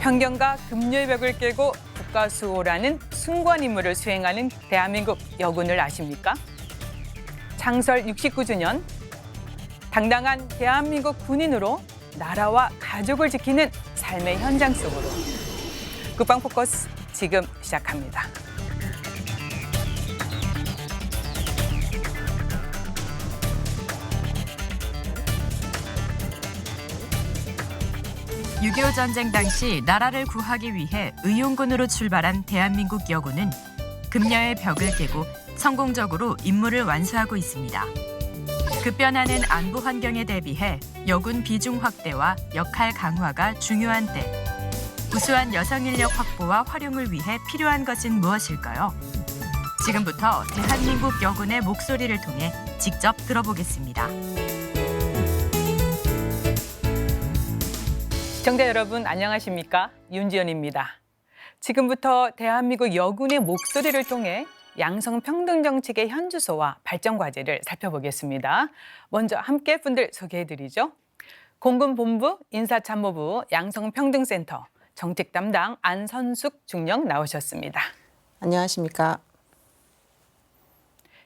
편견과 금요의 벽을 깨고 국가수호라는 숭고한 임무를 수행하는 대한민국 여군을 아십니까? 창설 69주년, 당당한 대한민국 군인으로 나라와 가족을 지키는 삶의 현장 속으로 국방포커스 지금 시작합니다. (6.25) 전쟁 당시 나라를 구하기 위해 의용군으로 출발한 대한민국 여군은 금녀의 벽을 깨고 성공적으로 임무를 완수하고 있습니다. 급변하는 안보 환경에 대비해 여군 비중 확대와 역할 강화가 중요한 때, 우수한 여성 인력 확보와 활용을 위해 필요한 것은 무엇일까요? 지금부터 대한민국 여군의 목소리를 통해 직접 들어보겠습니다. 시청자 여러분 안녕하십니까? 윤지연입니다. 지금부터 대한민국 여군의 목소리를 통해 양성평등 정책의 현주소와 발전 과제를 살펴보겠습니다. 먼저 함께 분들 소개해드리죠. 공군본부 인사참모부 양성평등센터 정책 담당 안선숙 중령 나오셨습니다. 안녕하십니까?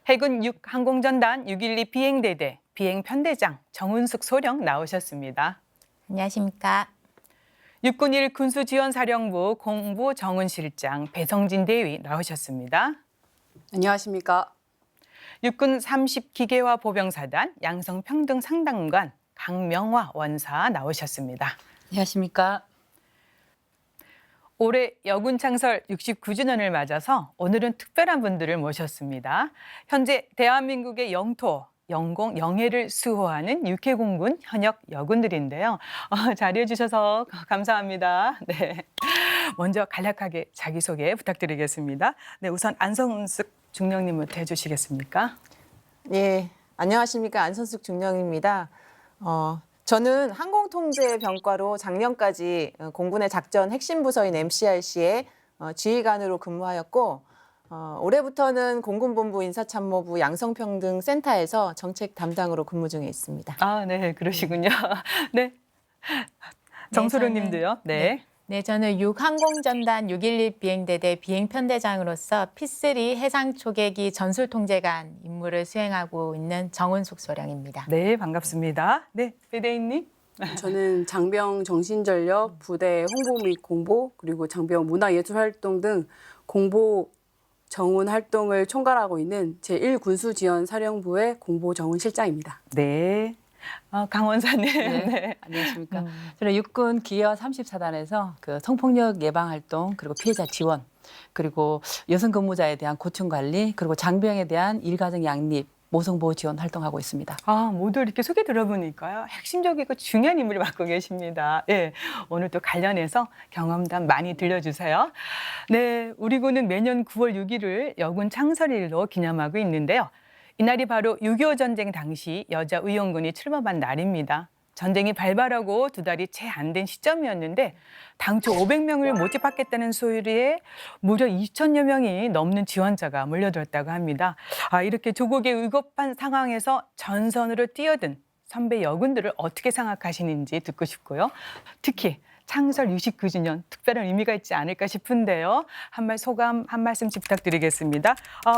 해군 6항공전단 612 비행대대 비행편대장 정은숙 소령 나오셨습니다. 안녕하십니까? 육군 1 군수지원사령부 공보 정훈실장 배성진 대위 나오셨습니다. 안녕하십니까? 육군 30 기계화 보병사단 양성평등 상담관 강명화 원사 나오셨습니다. 안녕하십니까? 올해 여군 창설 69주년을 맞아서 오늘은 특별한 분들을 모셨습니다. 현재 대한민국의 영토, 영공, 영해를 수호하는 육해공군 현역 여군들인데요. 자리해 주셔서 감사합니다. 네, 먼저 간략하게 자기소개 부탁드리겠습니다. 네, 우선 안성숙 중령님부터 해주시겠습니까? 예, 안녕하십니까? 안선숙 중령입니다. 저는 항공통제병과로 작년까지 공군의 작전 핵심 부서인 MCRC의 지휘관으로 근무하였고, 올해부터는 공군본부 인사참모부 양성평등센터에서 정책 담당으로 근무 중에 있습니다. 아, 네, 그러시군요. 네, 정소령님도요. 네. 네, 저는 6항공전단 612 비행대대 비행편대장으로서 P3 해상초계기 전술통제관 임무를 수행하고 있는 정은숙 소령입니다. 네, 반갑습니다. 네, 배대인님. 저는 장병 정신전력, 부대 홍보 및 공보, 그리고 장병 문화예술활동 등 공보 정훈 활동을 총괄하고 있는 제1군수지원사령부의 공보 정훈 실장입니다. 네. 강원사님. 네. 네. 안녕하십니까. 저는 육군 기여 34단에서 그 성폭력 예방 활동 그리고 피해자 지원 그리고 여성 근무자에 대한 고충 관리 그리고 장병에 대한 일가정 양립 모성보호 지원 활동하고 있습니다. 모두 이렇게 소개 들어보니까요. 핵심적이고 중요한 인물을 맡고 계십니다. 예, 오늘 또 관련해서 경험담 많이 들려주세요. 네, 우리 군은 매년 9월 6일을 여군 창설일로 기념하고 있는데요. 이날이 바로 6.25 전쟁 당시 여자 의용군이 출범한 날입니다. 전쟁이 발발하고 2달이 채 안 된 시점이었는데 당초 500명을 모집받겠다는 소리에 무려 2천여 명이 넘는 지원자가 몰려들었다고 합니다. 이렇게 조국의 위급한 상황에서 전선으로 뛰어든 선배 여군들을 어떻게 생각하시는지 듣고 싶고요. 특히 창설 69주년 특별한 의미가 있지 않을까 싶은데요. 소감 한 말씀씩 부탁드리겠습니다.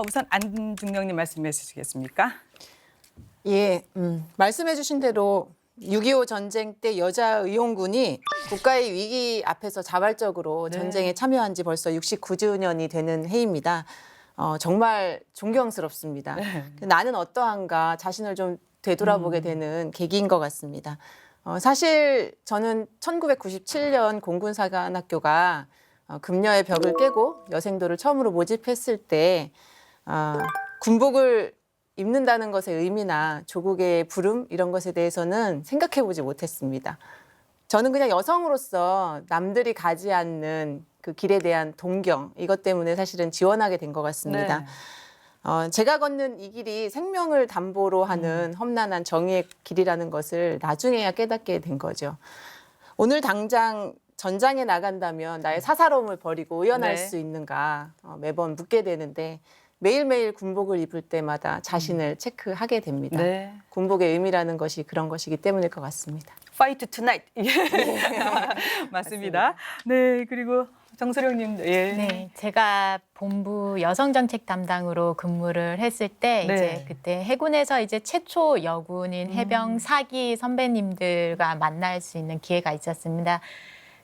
우선 안중령님 말씀해 주시겠습니까? 예, 말씀해 주신 대로 6.25 전쟁 때 여자 의용군이 국가의 위기 앞에서 자발적으로 네. 전쟁에 참여한 지 벌써 69주년이 되는 해입니다. 정말 존경스럽습니다. 네. 나는 어떠한가 자신을 좀 되돌아보게 되는 계기인 것 같습니다. 사실 저는 1997년 공군사관학교가 금녀의 벽을 깨고 여생도를 처음으로 모집했을 때 군복을 입는다는 것의 의미나 조국의 부름 이런 것에 대해서는 생각해보지 못했습니다. 저는 그냥 여성으로서 남들이 가지 않는 그 길에 대한 동경 이것 때문에 사실은 지원하게 된 것 같습니다. 네. 제가 걷는 이 길이 생명을 담보로 하는 험난한 정의의 길이라는 것을 나중에야 깨닫게 된 거죠. 오늘 당장 전장에 나간다면 나의 사사로움을 버리고 의연할 네. 수 있는가 매번 묻게 되는데 매일매일 군복을 입을 때마다 자신을 체크하게 됩니다. 네. 군복의 의미라는 것이 그런 것이기 때문일 것 같습니다. Fight tonight. 맞습니다. 네, 그리고 정소령님도 예. 네, 제가 본부 여성정책 담당으로 근무를 했을 때 네. 이제 그때 해군에서 이제 최초 여군인 해병 4기 선배님들과 만날 수 있는 기회가 있었습니다.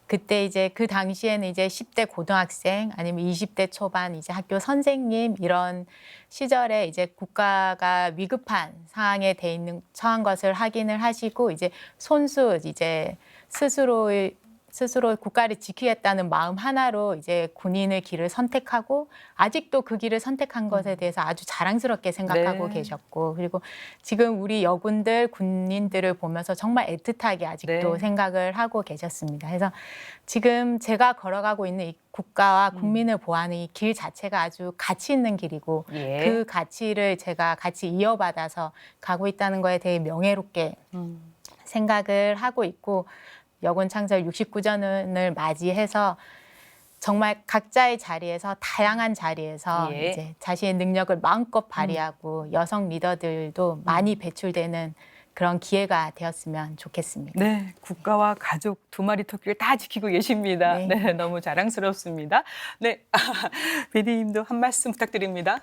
그때 이제 그 당시에는 이제 10대 고등학생 아니면 20대 초반 이제 학교 선생님 이런 시절에 이제 국가가 위급한 상황에 돼 있는 처한 것을 확인을 하시고 이제 손수 이제 스스로 국가를 지키겠다는 마음 하나로 이제 군인의 길을 선택하고 아직도 그 길을 선택한 것에 대해서 아주 자랑스럽게 생각하고 네. 계셨고 그리고 지금 우리 여군들 군인들을 보면서 정말 애틋하게 아직도 네. 생각을 하고 계셨습니다. 그래서 지금 제가 걸어가고 있는 이 국가와 국민을 보호하는 이 길 자체가 아주 가치 있는 길이고 예. 그 가치를 제가 같이 이어받아서 가고 있다는 거에 대해 명예롭게 생각을 하고 있고 여군 창설 69주년을 맞이해서 정말 각자의 자리에서 다양한 자리에서 예. 이제 자신의 능력을 마음껏 발휘하고 여성 리더들도 많이 배출되는 그런 기회가 되었으면 좋겠습니다. 네, 국가와 가족 두 마리 토끼를 다 지키고 계십니다. 네, 네. 너무 자랑스럽습니다. 네, 비디님도 한 말씀 부탁드립니다.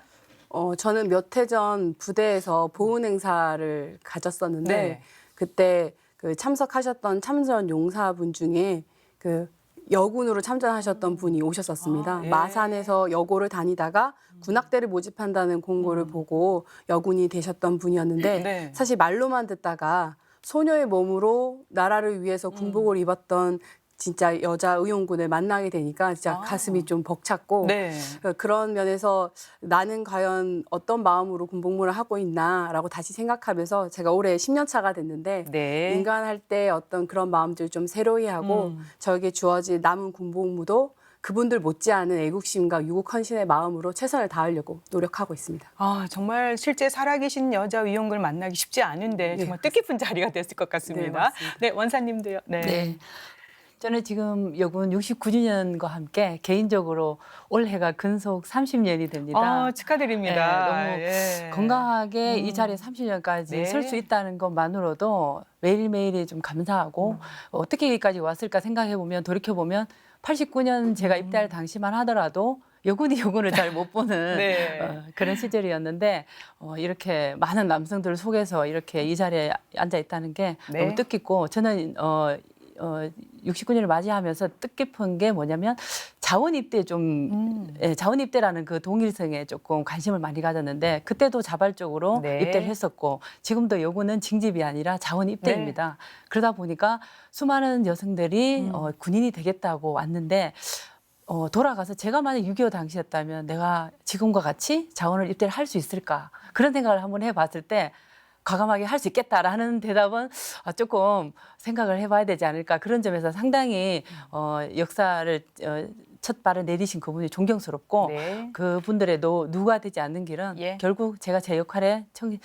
저는 몇 해 전 부대에서 보훈 행사를 가졌었는데 네. 그때 그 참석하셨던 참전 용사분 중에 그 여군으로 참전하셨던 분이 오셨었습니다. 예. 마산에서 여고를 다니다가 군악대를 모집한다는 공고를 보고 여군이 되셨던 분이었는데 네. 사실 말로만 듣다가 소녀의 몸으로 나라를 위해서 군복을 입었던 진짜 여자 의용군을 만나게 되니까 진짜 가슴이 좀 벅찼고 네. 그런 면에서 나는 과연 어떤 마음으로 군복무를 하고 있나라고 다시 생각하면서 제가 올해 10년 차가 됐는데 네. 인간할 때 어떤 그런 마음들 좀 새로이 하고 저에게 주어질 남은 군복무도 그분들 못지않은 애국심과 유국 헌신의 마음으로 최선을 다하려고 노력하고 있습니다. 아, 정말 실제 살아계신 여자 위용군을 만나기 쉽지 않은데 정말 뜻깊은 자리가 됐을 것 같습니다. 네, 맞습니다. 네, 원사님도요. 네. 네. 저는 지금 여군 69주년과 함께 개인적으로 올해가 근속 30년이 됩니다. 축하드립니다. 네, 너무 예. 건강하게 이 자리에 30년까지 네. 설 수 있다는 것만으로도 매일매일이 좀 감사하고 어떻게 여기까지 왔을까 생각해 보면 돌이켜 보면 89년 제가 입대할 당시만 하더라도 여군이 여군을 잘 못 보는 네. 그런 시절이었는데 이렇게 많은 남성들 속에서 이렇게 이 자리에 앉아 있다는 게 네. 너무 뜻깊고 저는 69년을 맞이하면서 뜻깊은 게 뭐냐면 자원 입대 자원 입대라는 그 동일성에 조금 관심을 많이 가졌는데 그때도 자발적으로 네. 입대를 했었고 지금도 여군은 징집이 아니라 자원 입대입니다. 그러다 보니까 수많은 여성들이 군인이 되겠다고 왔는데 돌아가서 제가 만약 6.25 당시였다면 내가 지금과 같이 자원을 입대를 할 수 있을까 그런 생각을 한번 해봤을 때 과감하게 할 수 있겠다라는 대답은 조금 생각을 해봐야 되지 않을까 그런 점에서 상당히 역사를 첫 발을 내디신 그분이 존경스럽고 네. 그분들의 누가 되지 않는 길은 예. 결국 제가 제 역할에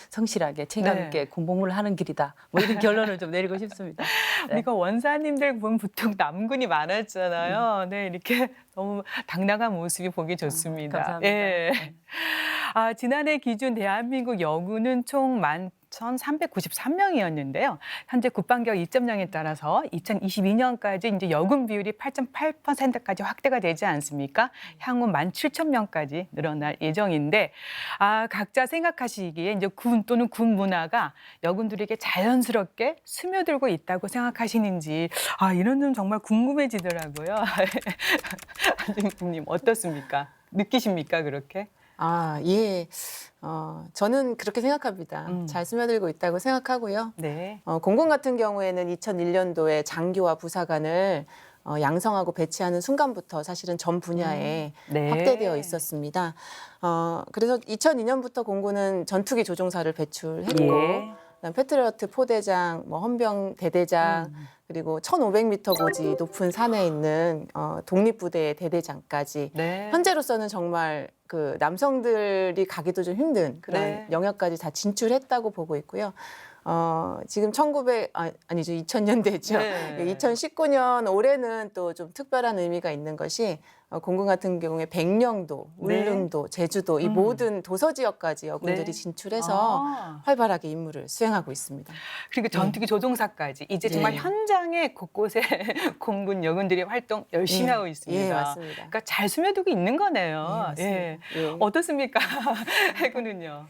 성실하게 책임감 네. 있게 군복무를 하는 길이다. 뭐 이런 결론을 좀 내리고 싶습니다. 네. 우리가 원사님들 보면 보통 남군이 많았잖아요. 네, 이렇게 너무 당당한 모습이 보기 좋습니다. 감사합니다. 예. 네. 아, 지난해 기준 대한민국 여군은 총 11,393명이었는데요. 현재 국방력 2.0에 따라서 2022년까지 이제 여군 비율이 8.8%까지 확대가 되지 않습니까? 향후 17,000명까지 늘어날 예정인데, 각자 생각하시기에 이제 군 또는 군 문화가 여군들에게 자연스럽게 스며들고 있다고 생각하시는지, 이런 점 정말 궁금해지더라고요. 안진국님 어떻습니까? 느끼십니까, 그렇게? 예. 저는 그렇게 생각합니다. 잘 스며들고 있다고 생각하고요. 네. 공군 같은 경우에는 2001년도에 장교와 부사관을 양성하고 배치하는 순간부터 사실은 전 분야에 네. 확대되어 있었습니다. 그래서 2002년부터 공군은 전투기 조종사를 배출했고 예. 그다음 패트리어트 포대장, 헌병 대대장 그리고 1,500m 고지 높은 산에 있는 독립부대의 대대장까지 네. 현재로서는 정말 그 남성들이 가기도 좀 힘든 그런 네. 영역까지 다 진출했다고 보고 있고요. 지금 2000년대죠. 네. 2019년 올해는 또 좀 특별한 의미가 있는 것이 공군 같은 경우에 백령도, 네. 울릉도, 제주도 이 모든 도서 지역까지 여군들이 네. 진출해서 아. 활발하게 임무를 수행하고 있습니다. 그리고 전투기 조종사까지 이제 정말 네. 현장에 곳곳에 공군 여군들이 활동 열심히 예. 하고 있습니다. 예, 맞습니다. 그러니까 잘 스며들고 있는 거네요. 맞습니다. 예. 예. 어떻습니까? 해군은요.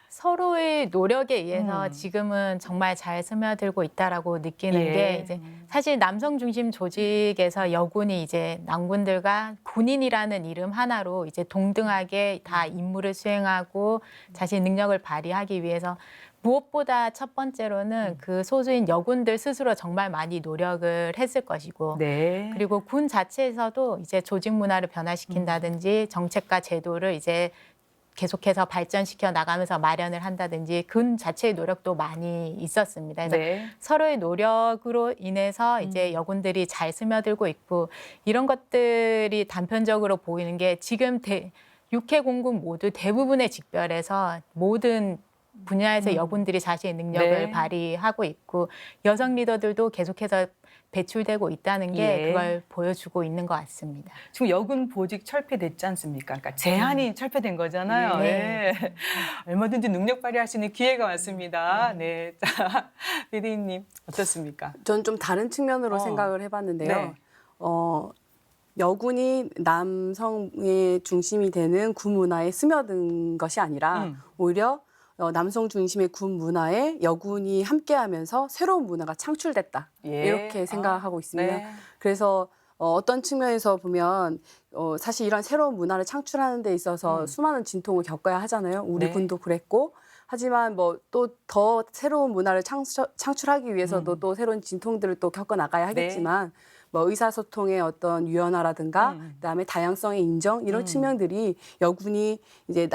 서로의 노력에 의해서 음. 지금은 정말 잘 스며들고 있다라고 느끼는 예. 게 이제 사실 남성 중심 조직에서 여군이 이제 남군들과 군인이라는 이름 하나로 이제 동등하게 다 임무를 수행하고 자신 능력을 발휘하기 위해서 무엇보다 첫 번째로는 그 소수인 여군들 스스로 정말 많이 노력을 했을 것이고 네. 그리고 군 자체에서도 이제 조직 문화를 변화시킨다든지 정책과 제도를 이제 계속해서 발전시켜 나가면서 마련을 한다든지 군 자체의 노력도 많이 있었습니다. 그래서 네. 서로의 노력으로 인해서 이제 여군들이 잘 스며들고 있고 이런 것들이 단편적으로 보이는 게 지금 육해 공군 모두 대부분의 직별에서 모든 분야에서 여군들이 자신의 능력을 네. 발휘하고 있고 여성 리더들도 계속해서 배출되고 있다는 게 예. 그걸 보여주고 있는 것 같습니다. 지금 여군 보직 철폐됐지 않습니까? 그러니까 제한이 철폐된 거잖아요. 네. 네. 얼마든지 능력 발휘할 수 있는 기회가 왔습니다. 네. 자, 비디님 어떻습니까? 전 좀 다른 측면으로 생각을 해봤는데요. 네. 여군이 남성의 중심이 되는 군 문화에 스며든 것이 아니라 오히려 남성 중심의 군 문화에 여군이 함께하면서 새로운 문화가 창출됐다. 예. 이렇게 생각하고 있습니다. 네. 그래서 어떤 측면에서 보면 사실 이런 새로운 문화를 창출하는 데 있어서 수많은 진통을 겪어야 하잖아요. 우리 네. 군도 그랬고. 하지만 뭐 또 더 새로운 문화를 창출하기 위해서도 또 새로운 진통들을 또 겪어 나가야 하겠지만 뭐 의사소통의 어떤 유연화라든가 그다음에 다양성의 인정 이런 측면들이 여군이 이제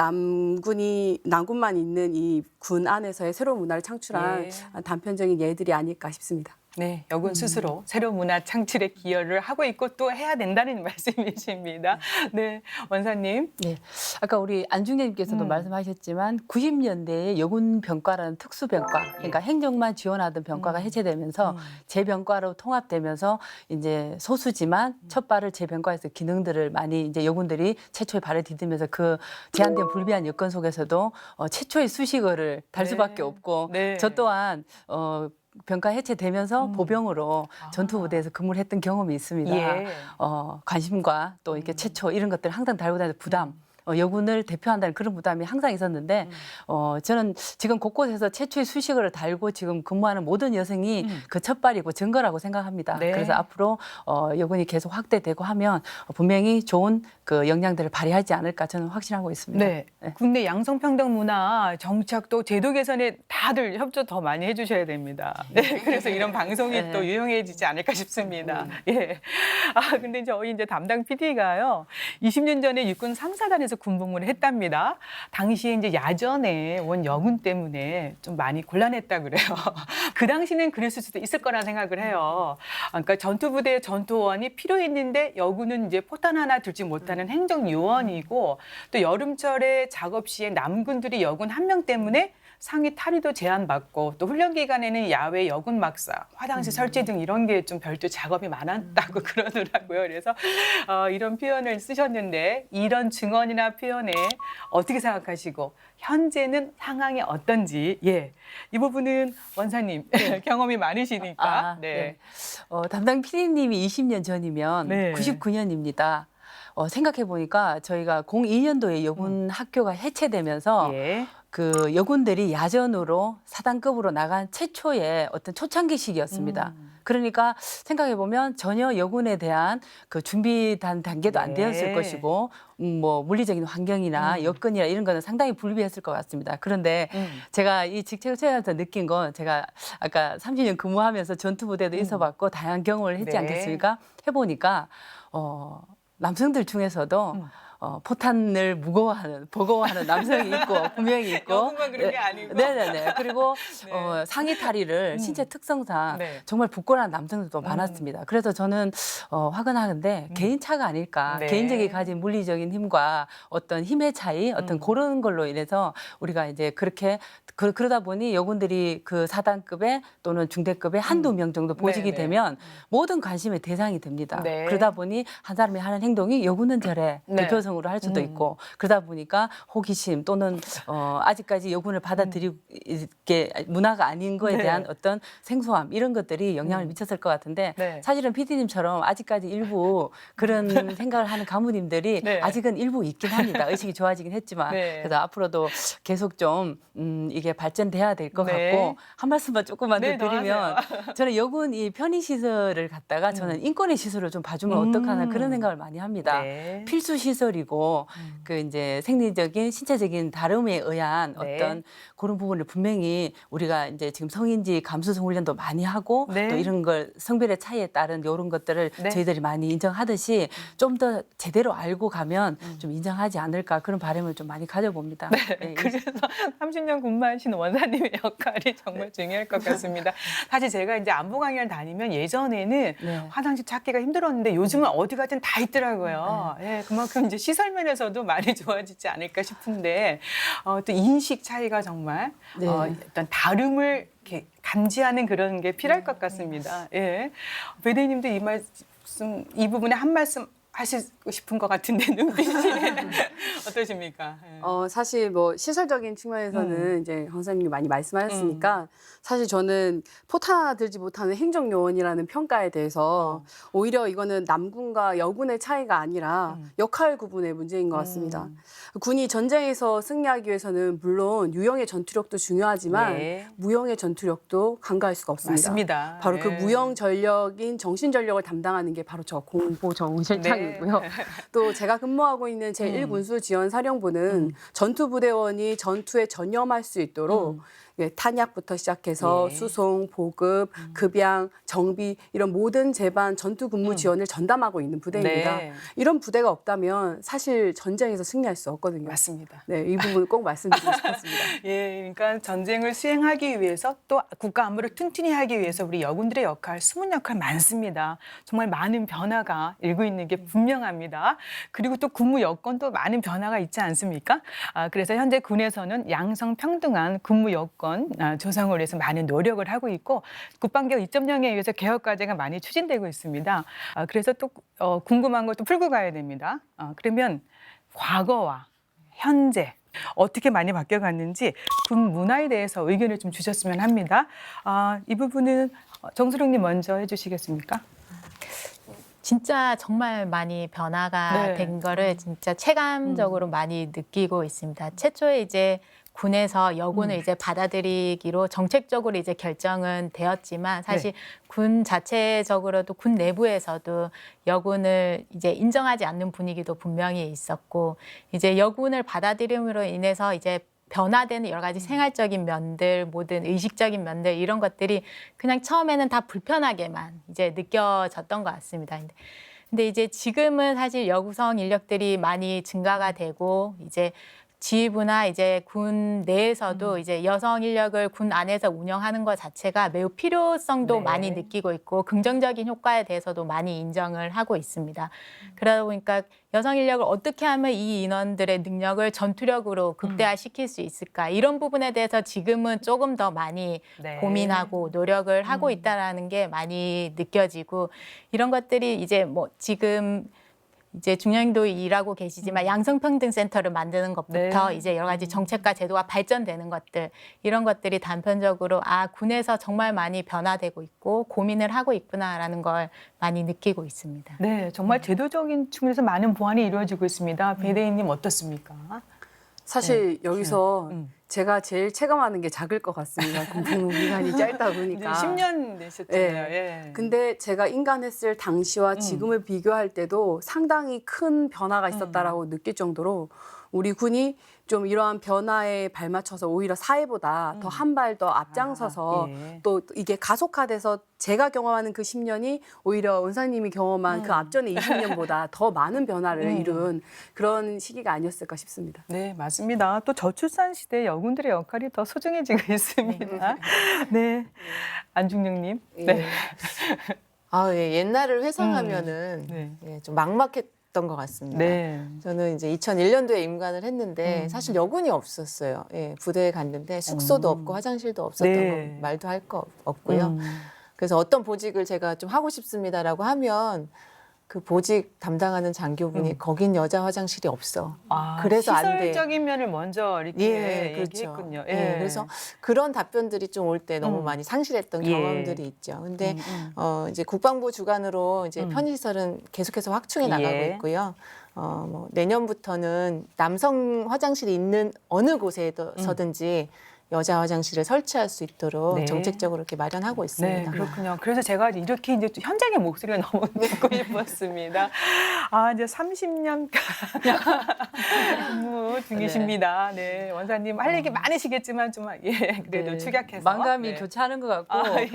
남군만 있는 이 군 안에서의 새로운 문화를 창출한 예. 단편적인 예들이 아닐까 싶습니다. 네, 여군 스스로 새로운 문화 창출에 기여를 하고 있고 또 해야 된다는 말씀이십니다. 네, 원사님. 네. 아까 우리 안중재님께서도 말씀하셨지만 90년대에 여군 병과라는 특수 병과, 그러니까 행정만 지원하던 병과가 해체되면서 재병과로 통합되면서 이제 소수지만 첫 발을 재병과에서 기능들을 많이 이제 여군들이 최초의 발을 디디면서 그 제한된 불비한 여건 속에서도 최초의 수식어를 달 네. 수밖에 없고 네. 저 또한 병과 해체되면서 보병으로 전투 부대에서 근무를 했던 경험이 있습니다. 예. 관심과 또 이렇게 최초 이런 것들을 항상 달고 다니면서 부담. 여군을 대표한다는 그런 부담이 항상 있었는데 저는 지금 곳곳에서 최초의 수식어를 달고 지금 근무하는 모든 여성이 그 첫발이고 증거라고 생각합니다. 네. 그래서 앞으로 여군이 계속 확대되고 하면 분명히 좋은 그 역량들을 발휘하지 않을까 저는 확신하고 있습니다. 네. 국내 양성평등 문화 정착도 제도 개선에 다들 협조 더 많이 해주셔야 됩니다. 네. 그래서 이런 방송이 네. 또 유용해지지 않을까 싶습니다. 예. 근데 저희 이제 담당 PD가요, 20년 전에 육군 3사단에서 군복무를 했답니다. 당시에 이제 야전에 온 여군 때문에 좀 많이 곤란했다 그래요. 그 당시는 그랬을 수도 있을 거라 생각을 해요. 그러니까 전투부대 전투원이 필요했는데 여군은 이제 포탄 하나 들지 못하는 행정요원이고 또 여름철에 작업 시에 남군들이 여군 한 명 때문에 상위 탈의도 제한받고 또 훈련 기간에는 야외 여군 막사, 화장실 설치 등 이런 게 좀 별도 작업이 많았다고 그러더라고요. 그래서 이런 표현을 쓰셨는데 이런 증언이나 표현에 어떻게 생각하시고 현재는 상황이 어떤지 이 부분은 원사님 경험이 많으시니까 담당 PD님이 20년 전이면 네. 99년입니다. 생각해 보니까 저희가 02년도에 여군 학교가 해체되면서 그 여군들이 야전으로 사단급으로 나간 최초의 어떤 초창기 시기였습니다. 그러니까 생각해 보면 전혀 여군에 대한 그 준비된 단계도 안 되었을 것이고 뭐 물리적인 환경이나 여건이나 이런 거는 상당히 불비했을 것 같습니다. 그런데 제가 이 직책을 처해하면서 느낀 건 제가 아까 30년 근무하면서 전투부대도 있어봤고 다양한 경험을 했지 않겠습니까? 해보니까 남성들 중에서도 포탄을 버거워하는 남성이 있고 분명히 있고. 여군만 그런 게 아니고. 네네네. 그리고 네. 상의 탈의를 신체 특성상 네. 정말 부끄러운 남성들도 많았습니다. 그래서 저는 화근하는데 개인차가 아닐까. 네. 개인적이 가진 물리적인 힘과 어떤 힘의 차이, 어떤 그런 걸로 인해서 우리가 이제 그렇게 그러다 보니 여군들이 그 4단급에 또는 중대급에 한두 명 정도 보직이 네네. 되면 모든 관심의 대상이 됩니다. 네. 그러다 보니 한 사람이 하는 행동이 여군은 저래 네. 대표성으로 할 수도 있고 그러다 보니까 호기심 또는 아직까지 여군을 받아들이게 문화가 아닌 거에 네. 대한 어떤 생소함 이런 것들이 영향을 미쳤을 것 같은데 네. 사실은 PD님처럼 아직까지 일부 그런 생각을 하는 가무님들이 네. 아직은 일부 있긴 합니다. 의식이 좋아지긴 했지만 네. 그래서 앞으로도 계속 좀 이게 발전돼야 될 것 네. 같고 한 말씀만 조금만 네, 더 더 드리면 저는 여군 이 편의시설을 갖다가 저는 인권의 시설을 좀 봐주면 어떡하나 그런 생각을 많이 합니다. 네. 필수 시설이고 그 이제 생리적인 신체적인 다름에 의한 네. 어떤 그런 부분을 분명히 우리가 이제 지금 성인지 감수성 훈련도 많이 하고 네. 또 이런 걸 성별의 차이에 따른 이런 것들을 네. 저희들이 많이 인정하듯이 좀 더 제대로 알고 가면 좀 인정하지 않을까 그런 바람을 좀 많이 가져봅니다. 네, 그래서 30년 근무하신 원사님의 역할이 정말 중요할 것 같습니다. 사실 제가 이제 안보 강의를 다니면 예전에는 네. 화장실 찾기가 힘들었는데 요즘은 어디 가든 다 있더라고요. 예, 그만큼 이제 시설 면에서도 많이 좋아지지 않을까 싶은데 또 인식 차이가 정말 네. 어떤 다름을 이렇게 감지하는 그런 게 필요할 것 같습니다. 예, 배대님도 이 말씀 이 부분에 한 말씀 하시고 싶은 것 같은데 눈빛이 어떠십니까? 예. 사실 뭐 시설적인 측면에서는 이제 강사님이 많이 말씀하셨으니까 사실 저는 포탄 들지 못하는 행정요원이라는 평가에 대해서 오히려 이거는 남군과 여군의 차이가 아니라 역할 구분의 문제인 것 같습니다. 군이 전쟁에서 승리하기 위해서는 물론 유형의 전투력도 중요하지만 네. 무형의 전투력도 간과할 수가 없습니다. 맞습니다. 바로 그 예. 무형 전력인 정신 전력을 담당하는 게 바로 저 공보 정실장이고요. 네. 또 제가 근무하고 있는 제1군수지원사령부는 전투부대원이 전투에 전념할 수 있도록 예, 탄약부터 시작해서 예. 수송, 보급, 급양, 정비 이런 모든 제반 전투 근무 지원을 전담하고 있는 부대입니다. 네. 이런 부대가 없다면 사실 전쟁에서 승리할 수 없거든요. 맞습니다. 네, 이 부분 꼭 말씀드리고 싶었습니다. 예, 그러니까 전쟁을 수행하기 위해서 또 국가 안보를 튼튼히 하기 위해서 우리 여군들의 역할, 숨은 역할 많습니다. 정말 많은 변화가 일고 있는 게 분명합니다. 그리고 또 근무 여건도 많은 변화가 있지 않습니까? 그래서 현재 군에서는 양성평등한 근무 여건 조성을 위해서 많은 노력을 하고 있고 국방개혁 2.0에 의해서 개혁 과제가 많이 추진되고 있습니다. 그래서 또 궁금한 것도 풀고 가야 됩니다. 그러면 과거와 현재 어떻게 많이 바뀌어갔는지 군 문화에 대해서 의견을 좀 주셨으면 합니다. 이 부분은 정수령님 먼저 해주시겠습니까? 진짜 정말 많이 변화가 네. 된 거를 진짜 체감적으로 많이 느끼고 있습니다. 최초에 이제 군에서 여군을 이제 받아들이기로 정책적으로 이제 결정은 되었지만 사실 군 자체적으로도 군 내부에서도 여군을 이제 인정하지 않는 분위기도 분명히 있었고 이제 여군을 받아들임으로 인해서 이제 변화되는 여러 가지 생활적인 면들, 모든 의식적인 면들 이런 것들이 그냥 처음에는 다 불편하게만 이제 느껴졌던 것 같습니다. 근데 이제 지금은 사실 여구성 인력들이 많이 증가가 되고 이제 지휘부나 이제 군 내에서도 이제 여성 인력을 군 안에서 운영하는 것 자체가 매우 필요성도 네. 많이 느끼고 있고 긍정적인 효과에 대해서도 많이 인정을 하고 있습니다. 그러다 보니까 여성 인력을 어떻게 하면 이 인원들의 능력을 전투력으로 극대화시킬 수 있을까 이런 부분에 대해서 지금은 조금 더 많이 네. 고민하고 노력을 하고 있다라는 게 많이 느껴지고 이런 것들이 이제 뭐 지금 이제 중령도 일하고 계시지만 양성평등센터를 만드는 것부터 네. 이제 여러 가지 정책과 제도가 발전되는 것들 이런 것들이 단편적으로 군에서 정말 많이 변화되고 있고 고민을 하고 있구나라는 걸 많이 느끼고 있습니다. 네, 정말 제도적인 측면에서 많은 보완이 이루어지고 있습니다. 배대인님 어떻습니까? 사실 여기서 음. 제가 제일 체감하는 게 작을 것 같습니다. 공복 기간이 짧다 이제 보니까. 10년 되셨잖아요. 예. 근데 제가 인간했을 당시와 지금을 비교할 때도 상당히 큰 변화가 있었다라고 느낄 정도로 우리 군이 좀 이러한 변화에 발맞춰서 오히려 사회보다 더 한 발 더 앞장서서 예. 또 이게 가속화돼서 제가 경험하는 그 10년이 오히려 원사님이 경험한 그 앞전의 20년보다 더 많은 변화를 이룬 그런 시기가 아니었을까 싶습니다. 네, 맞습니다. 또 저출산 시대 여군들의 역할이 더 소중해지고 있습니다. 네, 안중령님. 네. 아, 예. 옛날을 회상하면은 네. 예, 좀 막막했던 것 같습니다. 네. 저는 이제 2001년도에 임관을 했는데 사실 여군이 없었어요. 예, 부대에 갔는데 숙소도 없고 화장실도 없었던 네. 거 말도 할 거 없고요. 그래서 어떤 보직을 제가 좀 하고 싶습니다라고 하면 그 보직 담당하는 장교분이 거긴 여자 화장실이 없어. 아, 그래서 안 돼. 시설적인 면을 먼저 이렇게 예, 그렇죠. 얘기했군요. 예, 그래서 그런 답변들이 좀 올 때 너무 음. 많이 상실했던 예. 경험들이 있죠. 근데 이제 국방부 주관으로 이제 편의시설은 계속해서 확충해 나가고 예. 있고요. 뭐 내년부터는 남성 화장실이 있는 어느 곳에서든지 여자 화장실을 설치할 수 있도록 네. 정책적으로 이렇게 마련하고 네, 있습니다. 그렇군요. 그래서 제가 이렇게 이제 또 현장의 목소리가 너무 듣고 싶었습니다. 아, 이제 30년간 근무 중이십니다. 네, 원사님 할 얘기 많으시겠지만 좀 예, 그래도 네. 축약해서 만감이 네. 교차하는 것 같고 아, 예.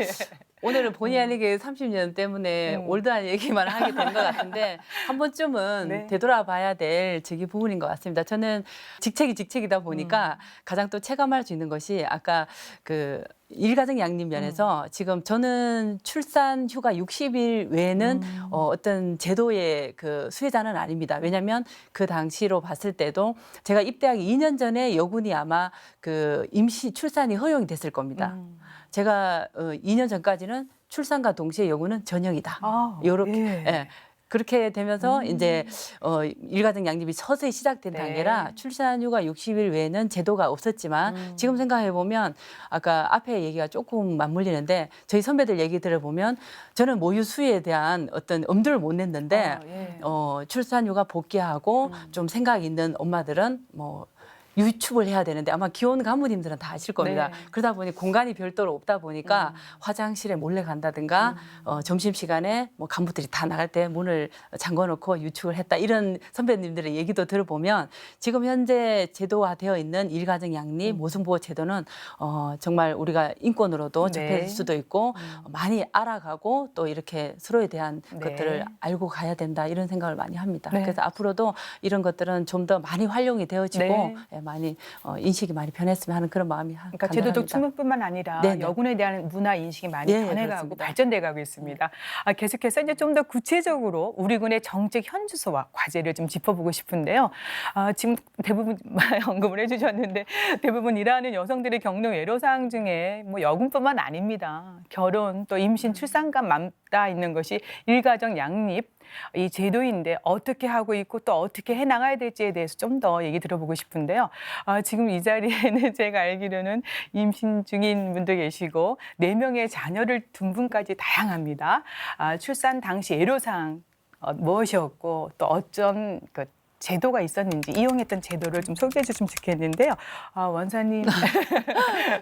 오늘은 본의 아니게 30년 때문에 올드한 얘기만 하게 된 것 같은데 한 번쯤은 네. 되돌아봐야 될 저기 부분인 것 같습니다. 저는 직책이다 보니까 가장 또 체감할 수 있는 것이 아까 그 일가정 양립 면에서 지금 저는 출산 휴가 60일 외에는 어떤 제도의 그 수혜자는 아닙니다. 왜냐하면 그 당시로 봤을 때도 제가 입대하기 2년 전에 여군이 아마 그 임시 출산이 허용이 됐을 겁니다. 제가 2년 전까지는 출산과 동시에 여군은 전역이다. 아, 요렇게 예. 예. 그렇게 되면서 이제 일가정 양립이 서서히 시작된 네. 단계라 출산휴가 60일 외에는 제도가 없었지만 지금 생각해 보면 아까 앞에 얘기가 조금 맞물리는데 저희 선배들 얘기 들어보면 저는 모유 수유에 대한 어떤 엄두를 못 냈는데 아, 예. 출산휴가 복귀하고 좀 생각 있는 엄마들은 뭐 유축을 해야 되는데 아마 기혼 가무님들은 다 아실 겁니다. 네. 그러다 보니 공간이 별도로 없다 보니까 화장실에 몰래 간다든가 점심시간에 뭐 간부들이 다 나갈 때 문을 잠궈놓고 유축을 했다. 이런 선배님들의 얘기도 들어보면 지금 현재 제도화되어 있는 일가정 양립 모승보호 제도는 정말 우리가 인권으로도 네. 접할 수도 있고 많이 알아가고 또 이렇게 서로에 대한 네. 것들을 알고 가야 된다. 이런 생각을 많이 합니다. 네. 그래서 앞으로도 이런 것들은 좀 더 많이 활용이 되어지고 네. 예, 많이 인식이 많이 변했으면 하는 그런 마음이 그러니까 제도도 간절합니다. 충분뿐만 아니라 네네. 여군에 대한 문화 인식이 많이 네, 변해가고 그렇습니다. 발전돼가고 있습니다. 계속해서 이제 좀 더 구체적으로 우리 군의 정책 현주소와 과제를 좀 짚어보고 싶은데요. 지금 대부분 언급을 해주셨는데 대부분 일하는 여성들의 겪는 애로사항 중에 뭐 여군뿐만 아닙니다. 결혼 또 임신 출산과 맞닿아 있는 것이 일가정 양립 이 제도인데 어떻게 하고 있고 또 어떻게 해나가야 될지에 대해서 좀 더 얘기 들어보고 싶은데요. 지금 이 자리에는 제가 알기로는 임신 중인 분도 계시고 4명의 자녀를 둔 분까지 다양합니다. 출산 당시 애로사항 무엇이었고 또 어떤 그 제도가 있었는지 이용했던 제도를 좀 소개해 주시면 좋겠는데요. 원사님,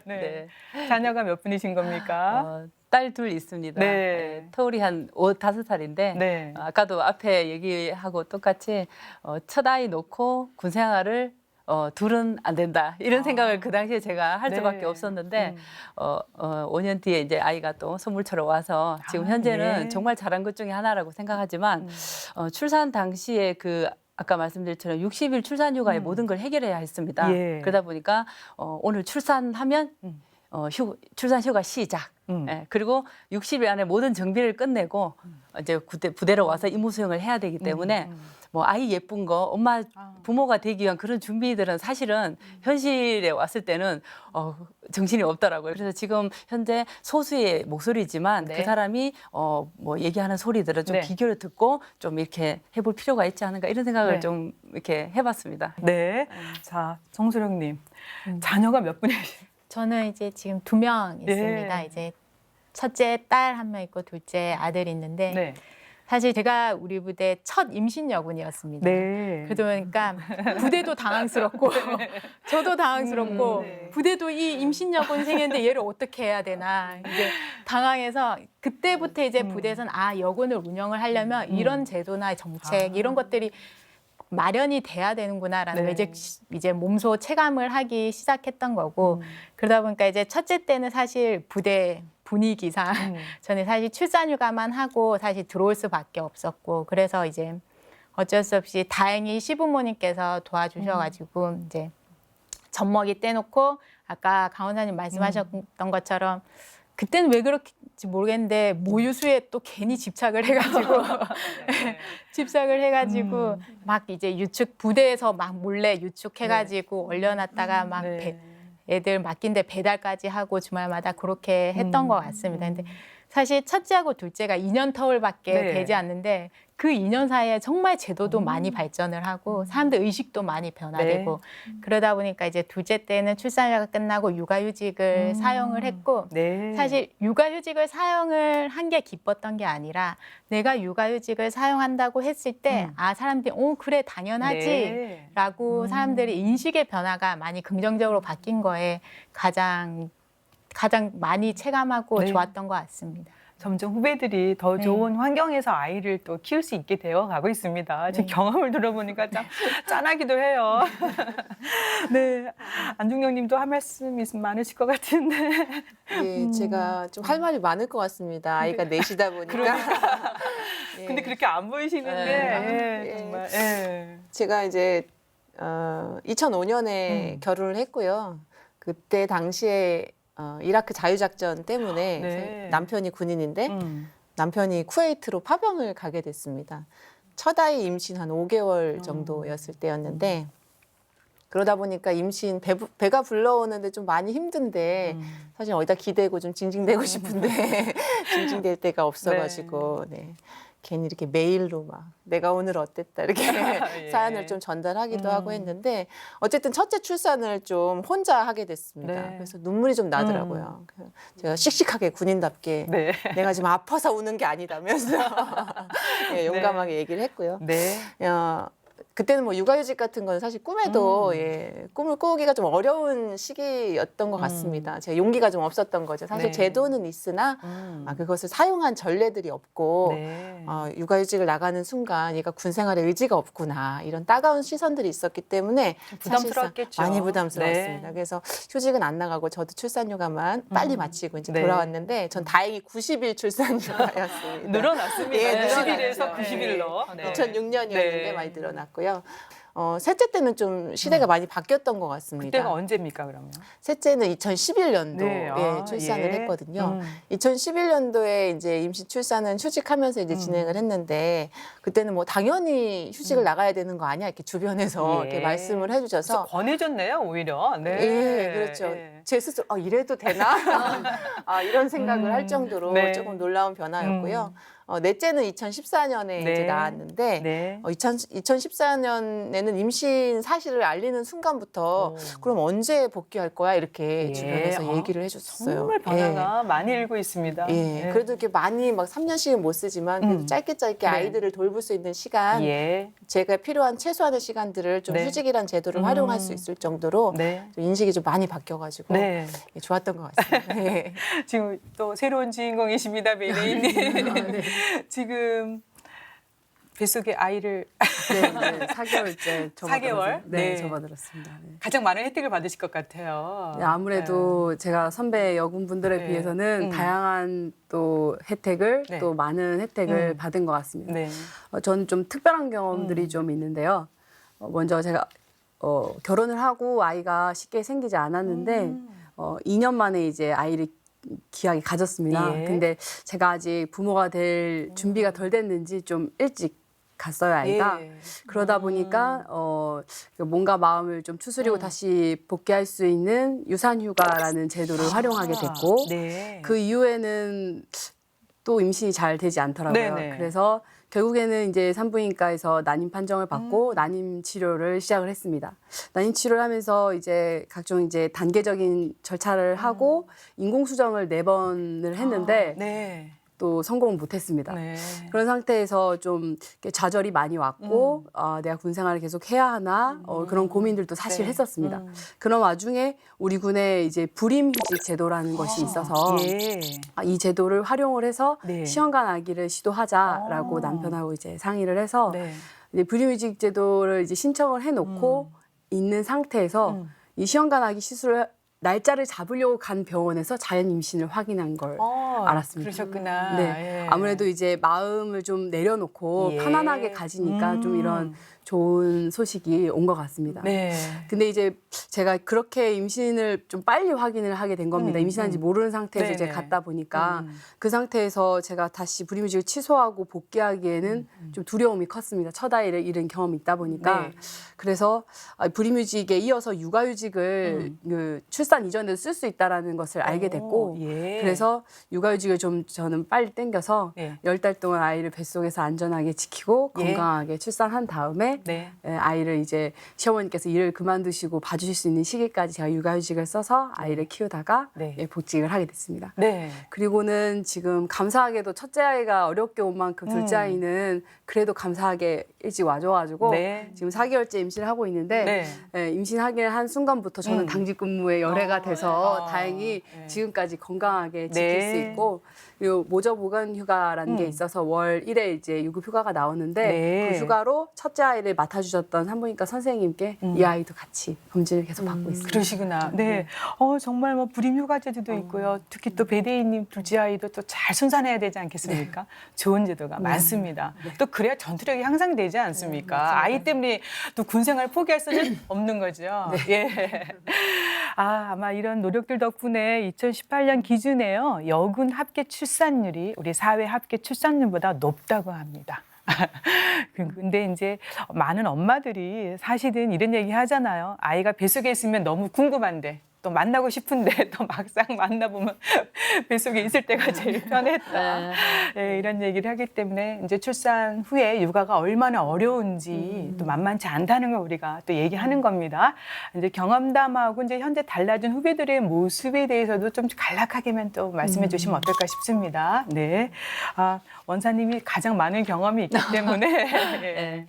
네. 자녀가 몇 분이신 겁니까? 딸 둘 있습니다. 네. 네, 터울이 한 5-5살인데 네. 아까도 앞에 얘기하고 똑같이 첫 아이 놓고 군 생활을 둘은 안 된다 이런 생각을 그 당시에 제가 할 네. 수밖에 없었는데 5년 뒤에 이제 아이가 또 선물처럼 와서 지금 현재는 네. 정말 잘한 것 중에 하나라고 생각하지만 출산 당시에 그 아까 말씀드렸처럼 60일 출산휴가의 모든 걸 해결해야 했습니다. 예. 그러다 보니까 오늘 출산하면 출산휴가 시작. 예, 그리고 60일 안에 모든 정비를 끝내고 이제 부대로 와서 임무 수행을 해야 되기 때문에 뭐 아이 예쁜 거 엄마 부모가 되기 위한 그런 준비들은 사실은 현실에 왔을 때는 정신이 없더라고요. 그래서 지금 현재 소수의 목소리지만 네. 그 사람이 뭐 얘기하는 소리들을 좀 네. 귀 기울여 듣고 좀 이렇게 해볼 필요가 있지 않은가 이런 생각을 네. 좀 이렇게 해봤습니다. 네. 자, 정수령님, 자녀가 몇 분이세요? 저는 이제 지금 2명 있습니다. 네. 이제 첫째 딸 1명 있고 둘째 아들 있는데 네. 사실 제가 우리 부대 첫 임신 여군이었습니다. 네. 그러다 보니까 부대도 당황스럽고 저도 당황스럽고 네. 부대도 이 임신 여군 생겼는데 얘를 어떻게 해야 되나 이제 당황해서 그때부터 이제 부대에서는 여군을 운영을 하려면 이런 제도나 정책 이런 것들이 마련이 돼야 되는구나라는 네. 걸 이제 몸소 체감을 하기 시작했던 거고 그러다 보니까 이제 첫째 때는 사실 부대 분위기상 저는 사실 출산휴가만 하고 사실 들어올 수밖에 없었고 그래서 이제 어쩔 수 없이 다행히 시부모님께서 도와주셔가지고 이제 젖먹이 떼놓고 아까 강 원사님 말씀하셨던 것처럼 그때는 왜 그렇지 모르겠는데 모유수에 또 괜히 집착을 해가지고 집착을 해가지고 막 이제 유축 부대에서 막 몰래 유축해가지고 얼려놨다가 막 애들 맡긴데 배달까지 하고 주말마다 그렇게 했던 것 같습니다. 근데 사실 첫째하고 둘째가 2년 터울밖에 네. 되지 않는데 그 2년 사이에 정말 제도도 많이 발전을 하고 사람들 의식도 많이 변화되고 그러다 보니까 이제 둘째 때는 출산휴가 끝나고 육아휴직을 사용을 했고 네. 사실 육아휴직을 사용을 한 게 기뻤던 게 아니라 내가 육아휴직을 사용한다고 했을 때 아 사람들이 그래 당연하지 네. 라고 사람들이 인식의 변화가 많이 긍정적으로 바뀐 거에 가장 많이 체감하고 네. 좋았던 것 같습니다. 점점 후배들이 더 네. 좋은 환경에서 아이를 또 키울 수 있게 되어 가고 있습니다. 지금 경험을 들어보니까 참 짠하기도 해요. 네. 안중영 님도 할 말씀이 많으실 것 같은데. 예, 제가 좀 할 말이 많을 것 같습니다. 아이가 넷이다 보니까. 예. 근데 그렇게 안 보이시는데. 예. 정말. 예. 제가 이제 2005년에 결혼을 했고요. 그때 당시에 이라크 자유작전 때문에 네. 남편이 군인인데 남편이 쿠웨이트로 파병을 가게 됐습니다. 첫 아이 임신 한 5개월 정도였을 때였는데 그러다 보니까 임신 배가 불러오는데 좀 많이 힘든데 사실 어디다 기대고 좀 징징대고 싶은데 징징댈 데가 없어가지고 네. 괜히 이렇게 메일로 막 내가 오늘 어땠다 이렇게 예. 사연을 좀 전달하기도 하고 했는데 어쨌든 첫째 출산을 좀 혼자 하게 됐습니다. 네. 그래서 눈물이 좀 나더라고요. 제가 씩씩하게 군인답게 네. 내가 지금 아파서 우는 게 아니다면서 예, 용감하게 얘기를 했고요. 네. 그때는 뭐 육아휴직 같은 건 사실 꿈에도 예, 꿈을 꾸기가 좀 어려운 시기였던 것 같습니다. 제가 용기가 좀 없었던 거죠. 사실 네. 제도는 있으나 그것을 사용한 전례들이 없고 네. 육아휴직을 나가는 순간 얘가 군생활에 의지가 없구나 이런 따가운 시선들이 있었기 때문에 부담스러웠겠죠. 사실상 많이 부담스러웠습니다. 네. 그래서 휴직은 안 나가고 저도 출산휴가만 빨리 마치고 이제 네. 돌아왔는데 전 다행히 90일 출산휴가였습니다. 늘어났습니다. 예, 90일에서 늘어났죠. 90일로. 네. 2006년이었는데 네. 많이 늘어났고요. 셋째 때는 좀 시대가 많이 바뀌었던 것 같습니다. 그때가 언제입니까, 그러면? 셋째는 2011년도에 네. 출산을 예. 했거든요. 2011년도에 이제 임신 출산은 휴직하면서 이제 진행을 했는데 그때는 뭐 당연히 휴직을 나가야 되는 거 아니야 이렇게 주변에서 예. 이렇게 말씀을 해주셔서 권해줬네요, 오히려. 네. 예, 그렇죠. 예. 제 스스로 이래도 되나 이런 생각을 할 정도로 네. 조금 놀라운 변화였고요. 넷째는 2014년에 네. 이제 나왔는데 네. 2014년에는 임신 사실을 알리는 순간부터 그럼 언제 복귀할 거야 이렇게 예. 주변에서 얘기를 해줬어요. 정말 변화가 많이 일고 있습니다. 예. 예. 그래도 이렇게 많이 막 3년씩은 못 쓰지만 그래도 짧게 네. 아이들을 돌볼 수 있는 시간, 예. 제가 필요한 최소한의 시간들을 좀 네. 휴직이란 제도를 활용할 수 있을 정도로 네. 좀 인식이 좀 많이 바뀌어가지고 네. 예, 좋았던 것 같습니다. 예. 지금 또 새로운 주인공이십니다, 메리님. 지금 뱃속에 아이를 네, 4개월째 4개월? 네. 접어들었습니다. 네. 가장 많은 혜택을 받으실 것 같아요. 네, 아무래도 제가 선배 여군분들에 네. 비해서는 다양한 또 혜택을 네. 또 많은 혜택을 받은 것 같습니다. 네. 저는 좀 특별한 경험들이 좀 있는데요. 먼저 제가 결혼을 하고 아이가 쉽게 생기지 않았는데 2년 만에 이제 아이를 귀하게 가졌습니다. 예. 근데 제가 아직 부모가 될 준비가 덜 됐는지 좀 일찍 갔어요, 아이가. 예. 그러다 보니까 뭔가 마음을 좀 추스리고 다시 복귀할 수 있는 유산휴가라는 제도를 활용하게 됐고 네. 그 이후에는 또 임신이 잘 되지 않더라고요. 네네. 그래서 결국에는 이제 산부인과에서 난임 판정을 받고 난임 치료를 시작을 했습니다. 난임 치료를 하면서 이제 각종 이제 단계적인 절차를 하고 인공수정을 4번을 했는데 네. 또 성공을 못했습니다. 네. 그런 상태에서 좀 이렇게 좌절이 많이 왔고 내가 군 생활을 계속 해야 하나 그런 고민들도 사실 네. 했었습니다. 그런 와중에 우리 군에 이제 불임휴직 제도라는 것이 있어서 예. 이 제도를 활용을 해서 네. 시험관 아기를 시도하자라고 남편하고 이제 상의를 해서 네. 이제 불임휴직 제도를 이제 신청을 해놓고 있는 상태에서 이 시험관하기 시술을 날짜를 잡으려고 간 병원에서 자연 임신을 확인한 걸 알았습니다. 그러셨구나. 네, 예. 아무래도 이제 마음을 좀 내려놓고 예. 편안하게 가지니까 좀 이런 좋은 소식이 온 것 같습니다. 네. 근데 이제 제가 그렇게 임신을 좀 빨리 확인을 하게 된 겁니다. 임신한지 모르는 상태에서 이제 네네. 갔다 보니까 그 상태에서 제가 다시 불임휴직을 취소하고 복귀하기에는 좀 두려움이 컸습니다. 첫 아이를 잃은 경험이 있다 보니까. 네. 그래서 불임휴직에 이어서 육아휴직을 그 출산 이전에도 쓸 수 있다라는 것을 알게 됐고 예. 그래서 육아휴직을 좀 저는 빨리 땡겨서 예. 10달 동안 아이를 뱃속에서 안전하게 지키고 예. 건강하게 출산한 다음에 네. 아이를 이제 시어머니께서 일을 그만두시고 봐주실 수 있는 시기까지 제가 육아휴직을 써서 아이를 키우다가 네. 복직을 하게 됐습니다. 네. 그리고는 지금 감사하게도 첫째 아이가 어렵게 온 만큼 둘째 아이는 그래도 감사하게 일찍 와줘가지고 네. 지금 4개월째 임신을 하고 있는데 네. 임신하기를 한 순간부터 저는 당직 근무에 열애가 돼서 네. 다행히 네. 지금까지 건강하게 지킬 네. 수 있고 그리고 모저 보건 휴가라는 게 있어서 월 1회 이제 유급 휴가가 나오는데 네. 그 휴가로 첫째 아이를 맡아주셨던 산부인과 선생님께 이 아이도 같이 검진을 계속 받고 있습니다. 그러시구나. 네. 정말 뭐 불임휴가 제도도 있고요. 특히 또 배대인님 둘째 아이도 또 잘 순산해야 되지 않겠습니까? 좋은 제도가 많습니다. 또 그래야 전투력이 향상되지 않습니까? 아이 때문에 또 군생활 포기할 수는 없는 거죠. 예. 아마 이런 노력들 덕분에 2018년 기준에요. 여군 합계 출산율이 우리 사회 합계 출산율보다 높다고 합니다. 근데 이제 많은 엄마들이 사실은 이런 얘기 하잖아요. 아이가 뱃속에 있으면 너무 궁금한데 또 만나고 싶은데 또 막상 만나보면 뱃속에 있을 때가 제일 편했다. 네, 이런 얘기를 하기 때문에 이제 출산 후에 육아가 얼마나 어려운지 또 만만치 않다는 걸 우리가 또 얘기하는 겁니다. 이제 경험담하고 이제 현재 달라진 후배들의 모습에 대해서도 좀 간략하게만 또 말씀해 주시면 어떨까 싶습니다. 네. 원사님이 가장 많은 경험이 있기 때문에. 네.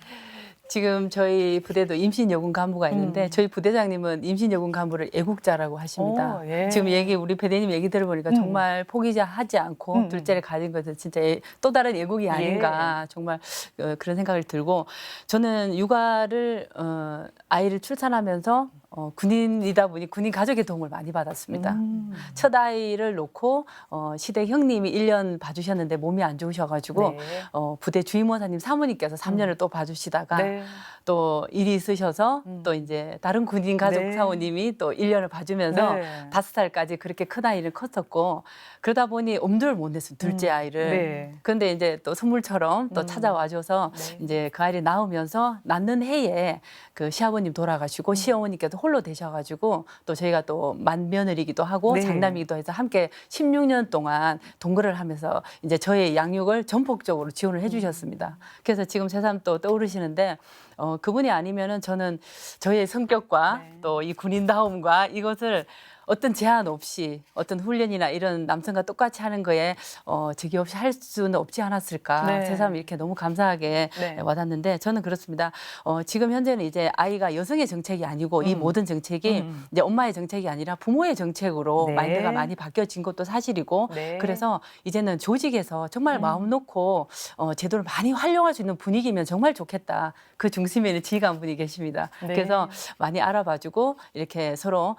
지금 저희 부대도 임신 여군 간부가 있는데 저희 부대장님은 임신 여군 간부를 애국자라고 하십니다. 예. 지금 우리 배대님 얘기 들어보니까 정말 포기하지 않고 둘째를 가진 것은 진짜 또 다른 애국이 아닌가 정말 그런 생각을 들고 저는 육아를 아이를 출산하면서 군인이다 보니 군인 가족의 도움을 많이 받았습니다. 첫 아이를 놓고 시댁 형님이 1년 봐주셨는데 몸이 안 좋으셔가지고 네. 부대 주임원사님 사모님께서 3년을 또 봐주시다가 네. 또 일이 있으셔서 또 이제 다른 군인 가족 네. 사모님이 또 1년을 봐주면서 네. 5살까지 그렇게 큰 아이를 컸었고 그러다 보니 엄두를 못 냈어요. 둘째 아이를. 네. 그런데 이제 또 선물처럼 또 찾아와줘서 네. 이제 그 아이를 낳으면서 낳는 해에 그 시아버님 돌아가시고 시어머니께서 홀로 되셔가지고 또 저희가 또 맏며느리기도 하고 네. 장남이기도 해서 함께 16년 동안 동거를 하면서 이제 저의 양육을 전폭적으로 지원을 해주셨습니다. 그래서 지금 새삼 또 떠오르시는데 그분이 아니면은 저는 저의 성격과 네. 또 이 군인다움과 이것을 어떤 제한 없이 어떤 훈련이나 이런 남성과 똑같이 하는 거에 적이 없이 할 수는 없지 않았을까. 네. 새삼 이렇게 너무 감사하게 네. 와닿는데 저는 그렇습니다. 지금 현재는 이제 아이가 여성의 정책이 아니고 이 모든 정책이 이제 엄마의 정책이 아니라 부모의 정책으로 네. 마인드가 많이 바뀌어진 것도 사실이고 네. 그래서 이제는 조직에서 정말 마음 놓고 제도를 많이 활용할 수 있는 분위기면 정말 좋겠다. 그 중심에는 지휘관 분이 계십니다. 네. 그래서 많이 알아봐주고 이렇게 서로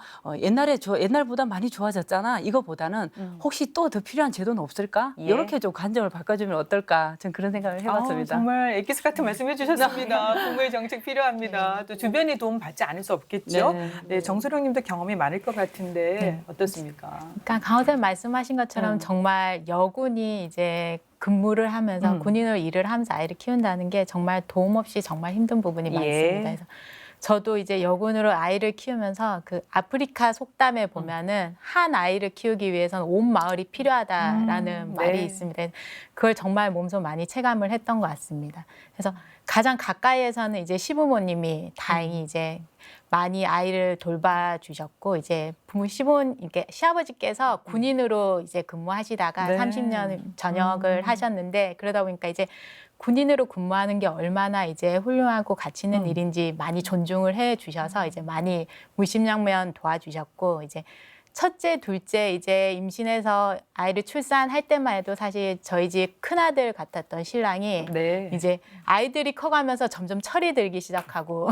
옛날보다 많이 좋아졌잖아. 이거보다는 혹시 또 더 필요한 제도는 없을까? 예. 이렇게 좀 관점을 바꿔주면 어떨까? 전 그런 생각을 해봤습니다. 정말 엑기스 같은 말씀해 주셨습니다. 부모의 정책 필요합니다. 또 주변의 도움 받지 않을 수 없겠죠. 네. 네, 정소령 님도 경험이 많을 것 같은데 어떻습니까? 그러니까 강 선생님 말씀하신 것처럼 정말 여군이 이제 근무를 하면서 군인으로 일을 하면서 아이를 키운다는 게 정말 도움 없이 정말 힘든 부분이 예. 많습니다. 그래서 저도 이제 여군으로 아이를 키우면서 그 아프리카 속담에 보면은 한 아이를 키우기 위해서는 온 마을이 필요하다라는 말이 네. 있습니다. 그걸 정말 몸소 많이 체감을 했던 것 같습니다. 그래서 가장 가까이에서는 이제 시부모님이 다행히 이제 많이 아이를 돌봐주셨고 이제 이게 시아버지께서 군인으로 이제 근무하시다가 네. 30년 전역을 하셨는데 그러다 보니까 이제 군인으로 근무하는 게 얼마나 이제 훌륭하고 가치 있는 일인지 많이 존중을 해 주셔서 이제 많이 물심양면 도와주셨고 이제 첫째, 둘째 이제 임신해서 아이를 출산할 때만 해도 사실 저희 집 큰아들 같았던 신랑이 네. 이제 아이들이 커가면서 점점 철이 들기 시작하고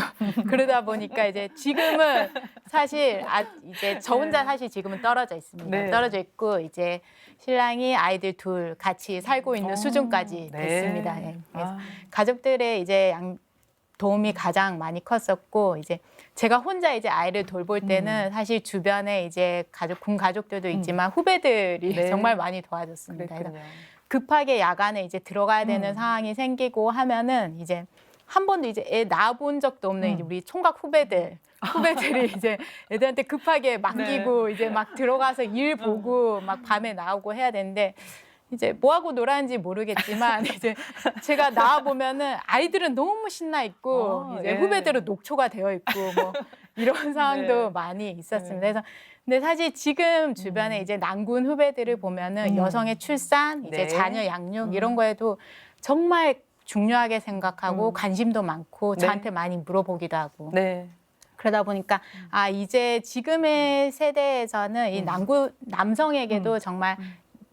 그러다 보니까 이제 지금은 사실 이제 저 혼자 사실 지금은 떨어져 있습니다. 네. 떨어져 있고 이제 신랑이 아이들 둘 같이 살고 있는 수준까지 네. 됐습니다. 예. 그래서 아, 가족들의 이제 도움이 가장 많이 컸었고 이제 제가 혼자 이제 아이를 돌볼 때는 사실 주변에 이제 군 가족들도 있지만 후배들이 네. 정말 많이 도와줬습니다. 그래서 그랬군요. 급하게 야간에 이제 들어가야 되는 상황이 생기고 하면은 이제 한 번도 이제 애 낳아본 적도 없는 이제 우리 총각 후배들이 이제 애들한테 급하게 맡기고 이제 막 들어가서 일 보고 막 밤에 나오고 해야 되는데 이제 뭐 하고 놀았는지 모르겠지만 이제 제가 나와 보면은 아이들은 너무 신나 있고 이제 예. 후배들은 녹초가 되어 있고 뭐 이런 상황도 네. 많이 있었습니다. 그래서 근데 사실 지금 주변에 이제 난군 후배들을 보면은 여성의 출산, 이제 네. 자녀 양육 이런 거에도 정말 중요하게 생각하고 관심도 많고 네. 저한테 많이 물어보기도 하고 네. 그러다 보니까 이제 지금의 세대에서는 이 남성에게도 정말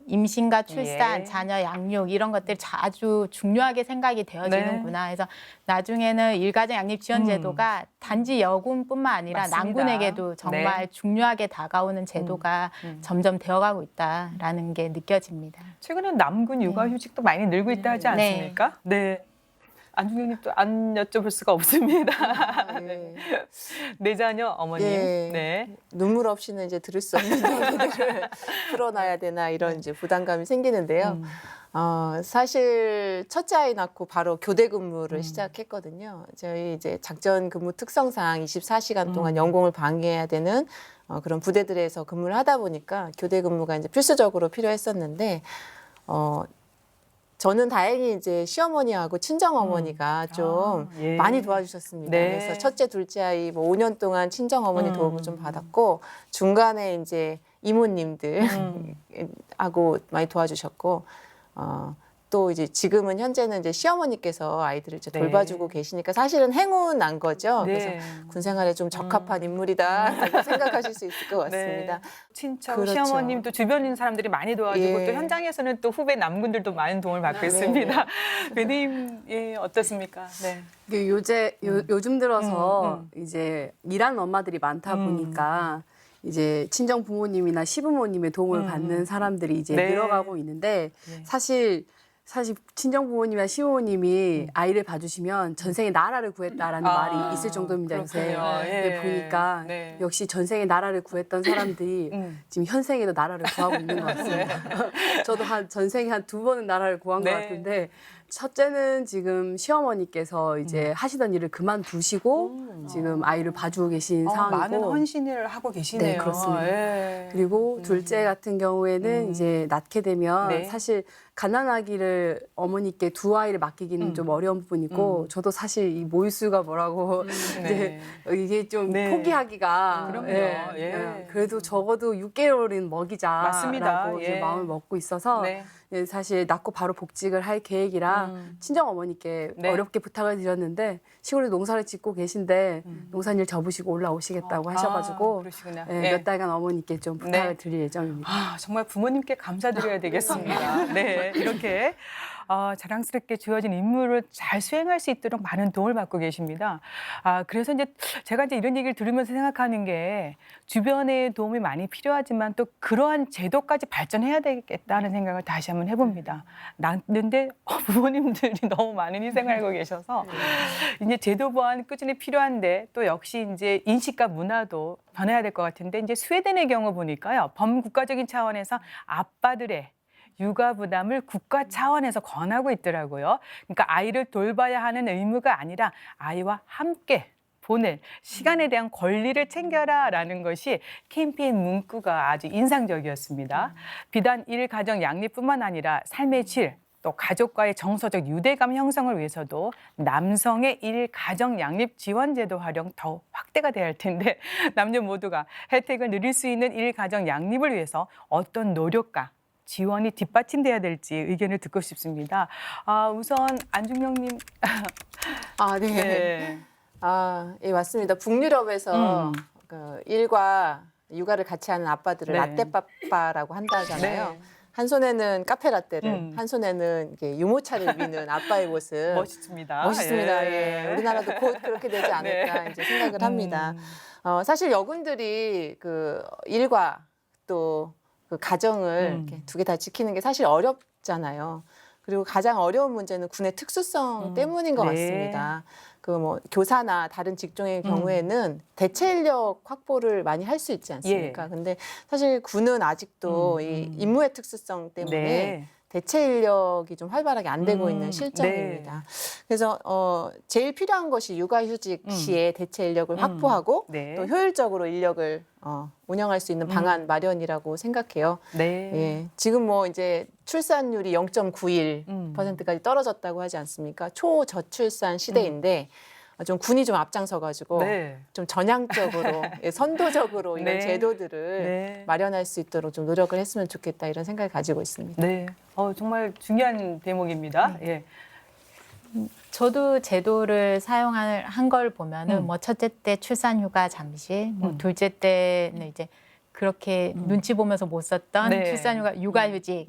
임신과 출산, 예. 자녀 양육 이런 것들이 아주 중요하게 생각이 되어지는구나. 그래서 나중에는 일가정 양립 지원 제도가 단지 여군뿐만 아니라 맞습니다. 난군에게도 정말 네. 중요하게 다가오는 제도가 점점 되어가고 있다라는 게 느껴집니다. 최근에 남군 육아휴직도 많이 늘고 있다 하지 네. 않습니까? 네. 안중경님 또 안 여쭤볼 수가 없습니다. 네. 내 자녀 어머님. 예. 네. 눈물 없이는 이제 들을 수 없는 얘기들을 풀어놔야 되나 이런 이제 부담감이 생기는데요. 사실 첫째 아이 낳고 바로 교대 근무를 시작했거든요. 저희 이제 작전 근무 특성상 24시간 동안 영공을 방해해야 되는 그런 부대들에서 근무를 하다 보니까 교대 근무가 이제 필수적으로 필요했었는데 저는 다행히 이제 시어머니하고 친정 어머니가 좀 예. 많이 도와주셨습니다. 네. 그래서 첫째, 둘째 아이 뭐 5년 동안 친정 어머니 도움을 좀 받았고 중간에 이제 이모님들 하고 많이 도와주셨고 또 이제 지금은 현재는 이제 시어머니께서 아이들을 이제 네. 돌봐주고 계시니까 사실은 행운한 거죠. 네. 그래서 군생활에 좀 적합한 인물이다라고 생각하실 수 있을 것 같습니다. 네. 친척, 그렇죠. 시어머님 또 주변 있는 사람들이 많이 도와주고 예. 또 현장에서는 또 후배 남군들도 많은 도움을 받고 있습니다. 배님 예, 어떻습니까? 네. 요즘 들어서 이제 일하는 엄마들이 많다 보니까 이제 친정 부모님이나 시부모님의 도움을 받는 사람들이 이제 네. 늘어가고 있는데 네. 사실 친정 부모님이나 시부모님이 아이를 봐주시면 전생에 나라를 구했다라는 말이 있을 정도입니다. 요새 그렇군요. 예. 근데 보니까 네. 역시 전생에 나라를 구했던 사람들이 지금 현생에도 나라를 구하고 있는 것 같습니다. 저도 전생에 한 2번은 나라를 구한 네. 것 같은데 첫째는 지금 시어머니께서 이제 하시던 일을 그만두시고 지금 아이를 봐주고 계신 상황이고 많은 헌신을 하고 계시네요. 네, 그렇습니다. 예. 그리고 둘째 같은 경우에는 이제 낳게 되면 네. 사실 갓난아기를 어머니께 두 아이를 맡기기는 좀 어려운 부분이 있고 저도 사실 이 모유수가 뭐라고 이제 이게 좀 네. 포기하기가 그럼요. 예. 예. 그래도 적어도 6개월은 먹이자라고 맞습니다. 이제 예. 마음을 먹고 있어서 네. 예, 사실 낳고 바로 복직을 할 계획이라 친정 어머니께 네. 어렵게 부탁을 드렸는데 시골에 농사를 짓고 계신데 농사일 접으시고 올라오시겠다고 하셔가지고 그러시구나. 예, 예. 몇 달간 어머니께 좀 부탁을 네. 드릴 예정입니다. 정말 부모님께 감사드려야 되겠습니다. 네, 이렇게 자랑스럽게 주어진 임무를 잘 수행할 수 있도록 많은 도움을 받고 계십니다. 그래서 이제 제가 이제 이런 얘기를 들으면서 생각하는 게 주변의 도움이 많이 필요하지만 또 그러한 제도까지 발전해야 되겠다는 생각을 다시 한번 해봅니다. 낳는데 부모님들이 너무 많은 희생을 하고 계셔서 이제 제도 보완 꾸준히 필요한데 또 역시 이제 인식과 문화도 변해야 될 것 같은데 이제 스웨덴의 경우 보니까요 범국가적인 차원에서 아빠들의 육아 부담을 국가 차원에서 권하고 있더라고요. 그러니까 아이를 돌봐야 하는 의무가 아니라 아이와 함께 보낼 시간에 대한 권리를 챙겨라라는 것이 캠페인 문구가 아주 인상적이었습니다. 비단 일가정 양립뿐만 아니라 삶의 질, 또 가족과의 정서적 유대감 형성을 위해서도 남성의 일가정 양립 지원 제도 활용 더 확대가 돼야 할 텐데 남녀 모두가 혜택을 누릴 수 있는 일가정 양립을 위해서 어떤 노력과 지원이 뒷받침돼야 될지 의견을 듣고 싶습니다. 우선 안중명님. 네. 네. 예, 맞습니다. 북유럽에서 그 일과 육아를 같이 하는 아빠들을 네. 라떼빠빠라고 한다잖아요. 네. 한 손에는 카페라떼를, 음. 한 손에는 이렇게 유모차를 미는 아빠의 모습. 멋있습니다. 멋있습니다. 예. 우리나라도 곧 그렇게 되지 않을까 이제 생각을 합니다. 사실 여군들이 그 일과 또 그 가정을 이렇게 두 개 다 지키는 게 사실 어렵잖아요. 그리고 가장 어려운 문제는 군의 특수성 때문인 것 네. 같습니다. 그 뭐 교사나 다른 직종의 경우에는 대체 인력 확보를 많이 할 수 있지 않습니까? 예. 근데 사실 군은 아직도 이 임무의 특수성 때문에 네. 대체 인력이 좀 활발하게 안 되고 있는 실정입니다. 그래서 제일 필요한 것이 육아휴직 시에 대체 인력을 확보하고 네. 또 효율적으로 인력을 운영할 수 있는 방안 마련이라고 생각해요. 네. 예, 지금 뭐 이제 출산율이 0.91%까지 떨어졌다고 하지 않습니까? 초저출산 시대인데 좀 군이 좀 앞장서가지고 네. 좀 전향적으로 예, 선도적으로 이런 네. 제도들을 네. 마련할 수 있도록 좀 노력을 했으면 좋겠다 이런 생각을 가지고 있습니다. 네. 정말 중요한 대목입니다. 예. 저도 제도를 사용한 걸 보면은 뭐 첫째 때 출산휴가 잠시, 뭐 둘째 때는 이제 그렇게 눈치 보면서 못 썼던 네. 출산휴가, 육아휴직,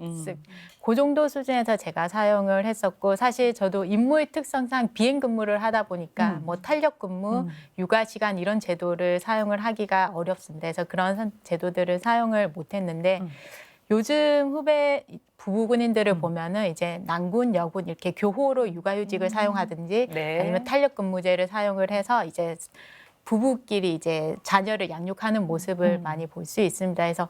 그 정도 수준에서 제가 사용을 했었고, 사실 저도 임무의 특성상 비행근무를 하다 보니까 뭐 탄력근무, 육아시간 이런 제도를 사용을 하기가 어렵습니다. 그래서 그런 제도들을 사용을 못했는데 요즘 후배 부부군인들을 보면은 이제 남군, 여군 이렇게 교호로 육아휴직을 사용하든지 네. 아니면 탄력근무제를 사용을 해서 이제 부부끼리 이제 자녀를 양육하는 모습을 많이 볼 수 있습니다. 그래서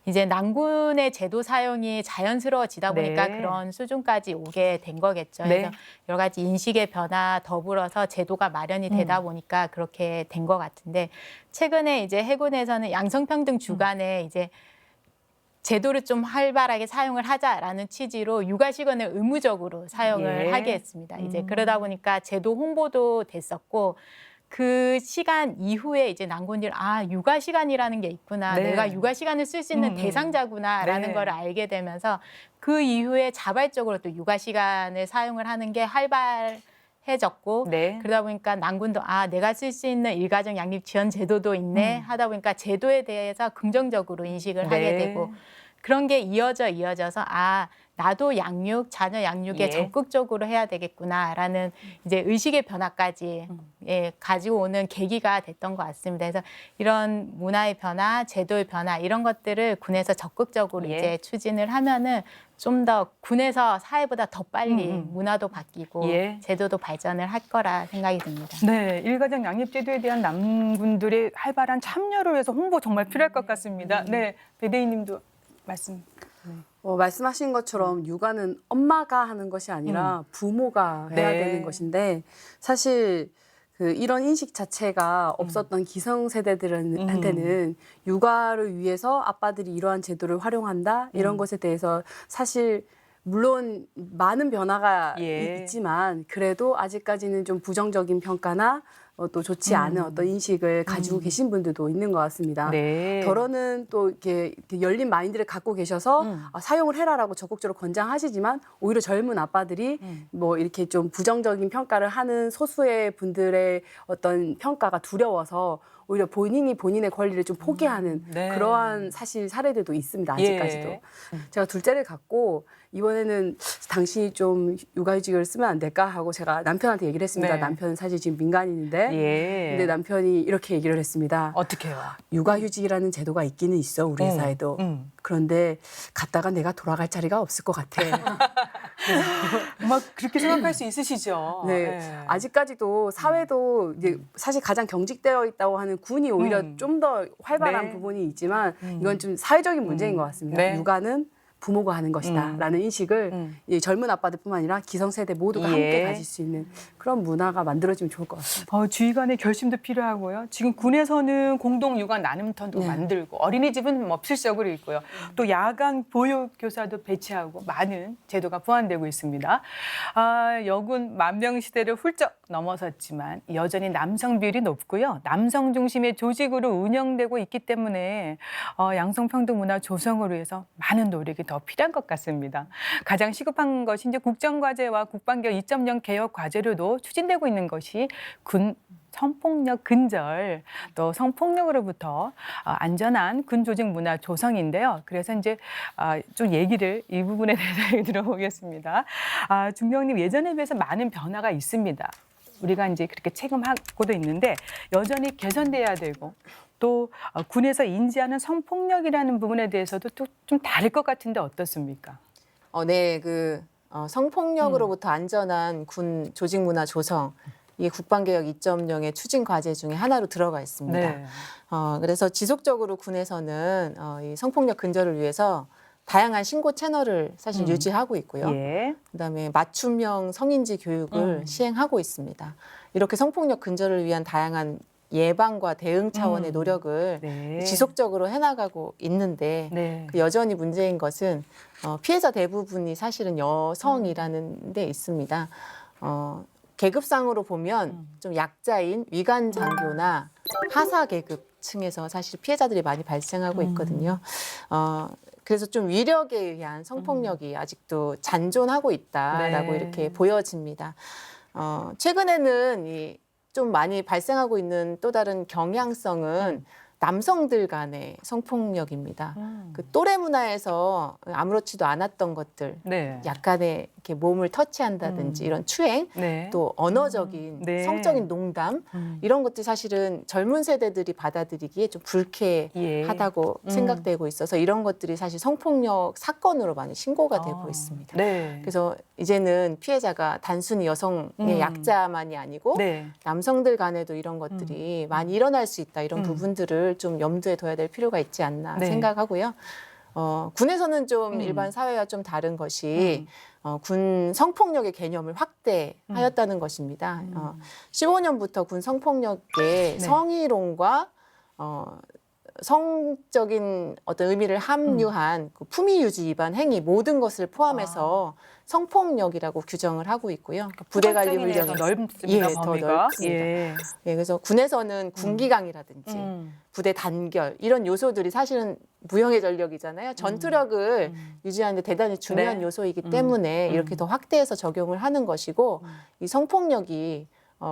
이제 남군의 제도 사용이 자연스러워지다 보니까 네. 그런 수준까지 오게 된 거겠죠. 네. 그래서 여러 가지 인식의 변화 더불어서 제도가 마련이 되다 보니까 그렇게 된 것 같은데, 최근에 이제 해군에서는 양성평등 주간에 이제 제도를 좀 활발하게 사용을 하자라는 취지로 육아시간을 의무적으로 사용을 예. 하게 했습니다. 이제 그러다 보니까 제도 홍보도 됐었고, 그 시간 이후에 이제 남군들 육아 시간이라는 게 있구나, 네. 내가 육아 시간을 쓸 수 있는 대상자구나라는 네. 걸 알게 되면서 그 이후에 자발적으로 또 육아 시간을 사용을 하는 게 활발해졌고, 네. 그러다 보니까 남군도 내가 쓸 수 있는 일가정 양립 지원 제도도 있네 하다 보니까 제도에 대해서 긍정적으로 인식을 하게 네. 되고, 그런 게 이어져서 나도 양육, 자녀 양육에 예. 적극적으로 해야 되겠구나라는 이제 의식의 변화까지 가지고 오는 계기가 됐던 것 같습니다. 그래서 이런 문화의 변화, 제도의 변화 이런 것들을 군에서 적극적으로 예. 이제 추진을 하면은 좀 더 군에서 사회보다 더 빨리 문화도 바뀌고 예. 제도도 발전을 할 거라 생각이 듭니다. 네, 일가정 양립제도에 대한 남군들의 활발한 참여를 위해서 홍보 정말 필요할 것 같습니다. 네, 배대희님도 말씀. 말씀하신 것처럼 육아는 엄마가 하는 것이 아니라 부모가 해야 네. 되는 것인데, 사실 이런 인식 자체가 없었던 기성세대들한테는 육아를 위해서 아빠들이 이러한 제도를 활용한다 이런 것에 대해서 사실 물론 많은 변화가 예. 있지만 그래도 아직까지는 좀 부정적인 평가나 또 좋지 않은 어떤 인식을 가지고 계신 분들도 있는 것 같습니다. 네. 결혼은 또 이렇게 열린 마인드를 갖고 계셔서 사용을 해라라고 적극적으로 권장하시지만, 오히려 젊은 아빠들이 뭐 이렇게 좀 부정적인 평가를 하는 소수의 분들의 어떤 평가가 두려워서 오히려 본인의 권리를 좀 포기하는 네. 그러한 사실 사례들도 있습니다. 아직까지도. 예. 제가 둘째를 갖고 이번에는 당신이 좀 육아휴직을 쓰면 안 될까 하고 제가 남편한테 얘기를 했습니다. 네. 남편은 사실 지금 민간인인데 예. 근데 남편이 이렇게 얘기를 했습니다. 어떻게 해요? 육아휴직이라는 제도가 있기는 있어, 우리 회사에도. 그런데 갔다가 내가 돌아갈 자리가 없을 것 같아. 막 그렇게 생각할 수 있으시죠? 네. 아직까지도 사회도 이제 사실 가장 경직되어 있다고 하는 군이 오히려 좀 더 활발한 네. 부분이 있지만 이건 좀 사회적인 문제인 것 같습니다. 네. 육아는 부모가 하는 것이다 라는 인식을 이 젊은 아빠들뿐만 아니라 기성세대 모두가 예. 함께 가질 수 있는 그런 문화가 만들어지면 좋을 것 같습니다. 주의 간의 결심도 필요하고요. 지금 군에서는 공동 육아 나눔터도 네. 만들고, 어린이집은 뭐 필수적으로 있고요. 또 야간 보육교사도 배치하고 많은 제도가 보완되고 있습니다. 여군 만병 시대를 훌쩍 넘어섰지만 여전히 남성 비율이 높고요. 남성 중심의 조직으로 운영되고 있기 때문에 양성평등 문화 조성을 위해서 많은 노력이 더 필요한 것 같습니다. 가장 시급한 것이 이제 국정과제와 국방개혁 2.0 개혁 과제로도 추진되고 있는 것이 군 성폭력 근절, 또 성폭력으로부터 안전한 군 조직 문화 조성인데요. 그래서 이제 좀 얘기를 이 부분에 대해서 들어보겠습니다. 중병님, 예전에 비해서 많은 변화가 있습니다. 우리가 이제 그렇게 체감하고도 있는데 여전히 개선돼야 되고 또 군에서 인지하는 성폭력이라는 부분에 대해서도 또 좀 다를 것 같은데 어떻습니까? 네, 성폭력으로부터 안전한 군 조직 문화 조성. 이게 국방개혁 2.0의 추진 과제 중에 하나로 들어가 있습니다. 네. 그래서 지속적으로 군에서는 이 성폭력 근절을 위해서 다양한 신고 채널을 사실 유지하고 있고요. 예. 그다음에 맞춤형 성인지 교육을 시행하고 있습니다. 이렇게 성폭력 근절을 위한 다양한 예방과 대응 차원의 노력을 네. 지속적으로 해나가고 있는데 네. 그 여전히 문제인 것은 피해자 대부분이 사실은 여성이라는 데 있습니다. 계급상으로 보면 좀 약자인 위관 장교나 하사 계급층에서 사실 피해자들이 많이 발생하고 있거든요. 그래서 좀 위력에 의한 성폭력이 아직도 잔존하고 있다라고 네. 이렇게 보여집니다. 최근에는 좀 많이 발생하고 있는 또 다른 경향성은 남성들 간의 성폭력입니다. 그 또래 문화에서 아무렇지도 않았던 것들, 네. 약간의 이렇게 몸을 터치한다든지 이런 추행, 네. 또 언어적인 네. 성적인 농담 이런 것들이 사실은 젊은 세대들이 받아들이기에 좀 불쾌하다고 예. 생각되고 있어서 이런 것들이 사실 성폭력 사건으로 많이 신고가 되고 있습니다. 네. 그래서 이제는 피해자가 단순히 여성의 약자만이 아니고 네. 남성들 간에도 이런 것들이 많이 일어날 수 있다. 이런 부분들을 좀 염두에 둬야 될 필요가 있지 않나 네. 생각하고요. 군에서는 좀 일반 사회와 좀 다른 것이 군 성폭력의 개념을 확대하였다는 것입니다. 15년부터 군 성폭력에 성희롱과 성적인 어떤 의미를 함유한 그 품위 유지 위반 행위 모든 것을 포함해서 성폭력이라고 규정을 하고 있고요. 부대 관리 훈련 넓습니다. 더 범위가. 넓습니다. 예. 그래서 군에서는 군기강이라든지 부대 단결 이런 요소들이 사실은 무형의 전력이잖아요. 전투력을 유지하는 데 대단히 중요한 네. 요소이기 때문에 이렇게 더 확대해서 적용을 하는 것이고 이 성폭력이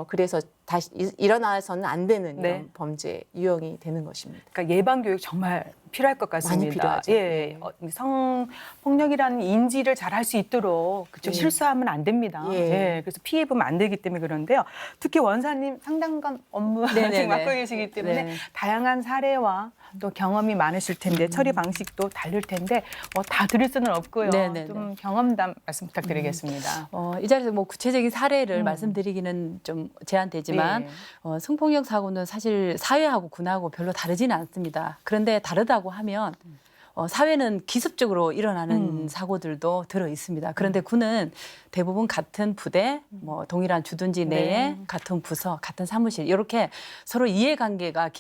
그래서 다시 일어나서는 안 되는 네. 이런 범죄 유형이 되는 것입니다. 그러니까 예방 교육 정말 필요할 것 같습니다. 많이 필요하죠. 예, 성폭력이라는 인지를 잘 할 수 있도록 그렇죠. 실수하면 안 됩니다. 예. 예, 그래서 피해 보면 안 되기 때문에 그런데요. 특히 원사님 상담관 업무 네네네. 지금 맡고 계시기 때문에 네. 다양한 사례와 또 경험이 많으실 텐데 처리 방식도 다를 텐데 다 들을 수는 없고요. 네네네. 좀 경험담 말씀 부탁드리겠습니다. 이 자리에서 뭐 구체적인 사례를 말씀드리기는 좀 제한되지만 예. 성폭력 사고는 사실 사회하고 군하고 별로 다르지는 않습니다. 그런데 다르다고 하면 사회는 기습적으로 일어나는 사고들도 들어 있습니다. 그런데 군은 대부분 같은 부대, 뭐 동일한 주둔지 내에 네. 같은 부서, 같은 사무실 이렇게 서로 이해관계가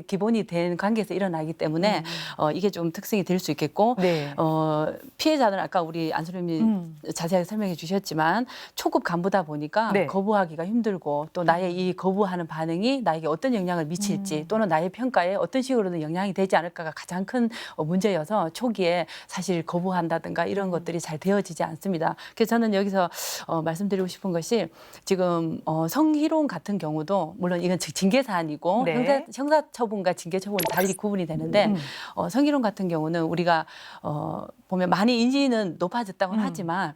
기본이 된 관계에서 일어나기 때문에 이게 좀 특성이 될 수 있겠고 네. 피해자는 아까 우리 안소림님 자세하게 설명해 주셨지만 초급 간부다 보니까 네. 거부하기가 힘들고 또 나의 이 거부하는 반응이 나에게 어떤 영향을 미칠지 또는 나의 평가에 어떤 식으로든 영향이 되지 않을까가 가장 큰 문제여서 초기에 사실 거부한다든가 이런 것들이 잘 되어지지 않습니다. 그래서 저는 여기서 말씀드리고 싶은 것이 지금 성희롱 같은 경우도 물론 이건 징계 사안이고 네. 형사처분과 징계 처분이 달리 구분이 되는데 성희롱 같은 경우는 우리가 보면 많이 인지는 높아졌다고는 하지만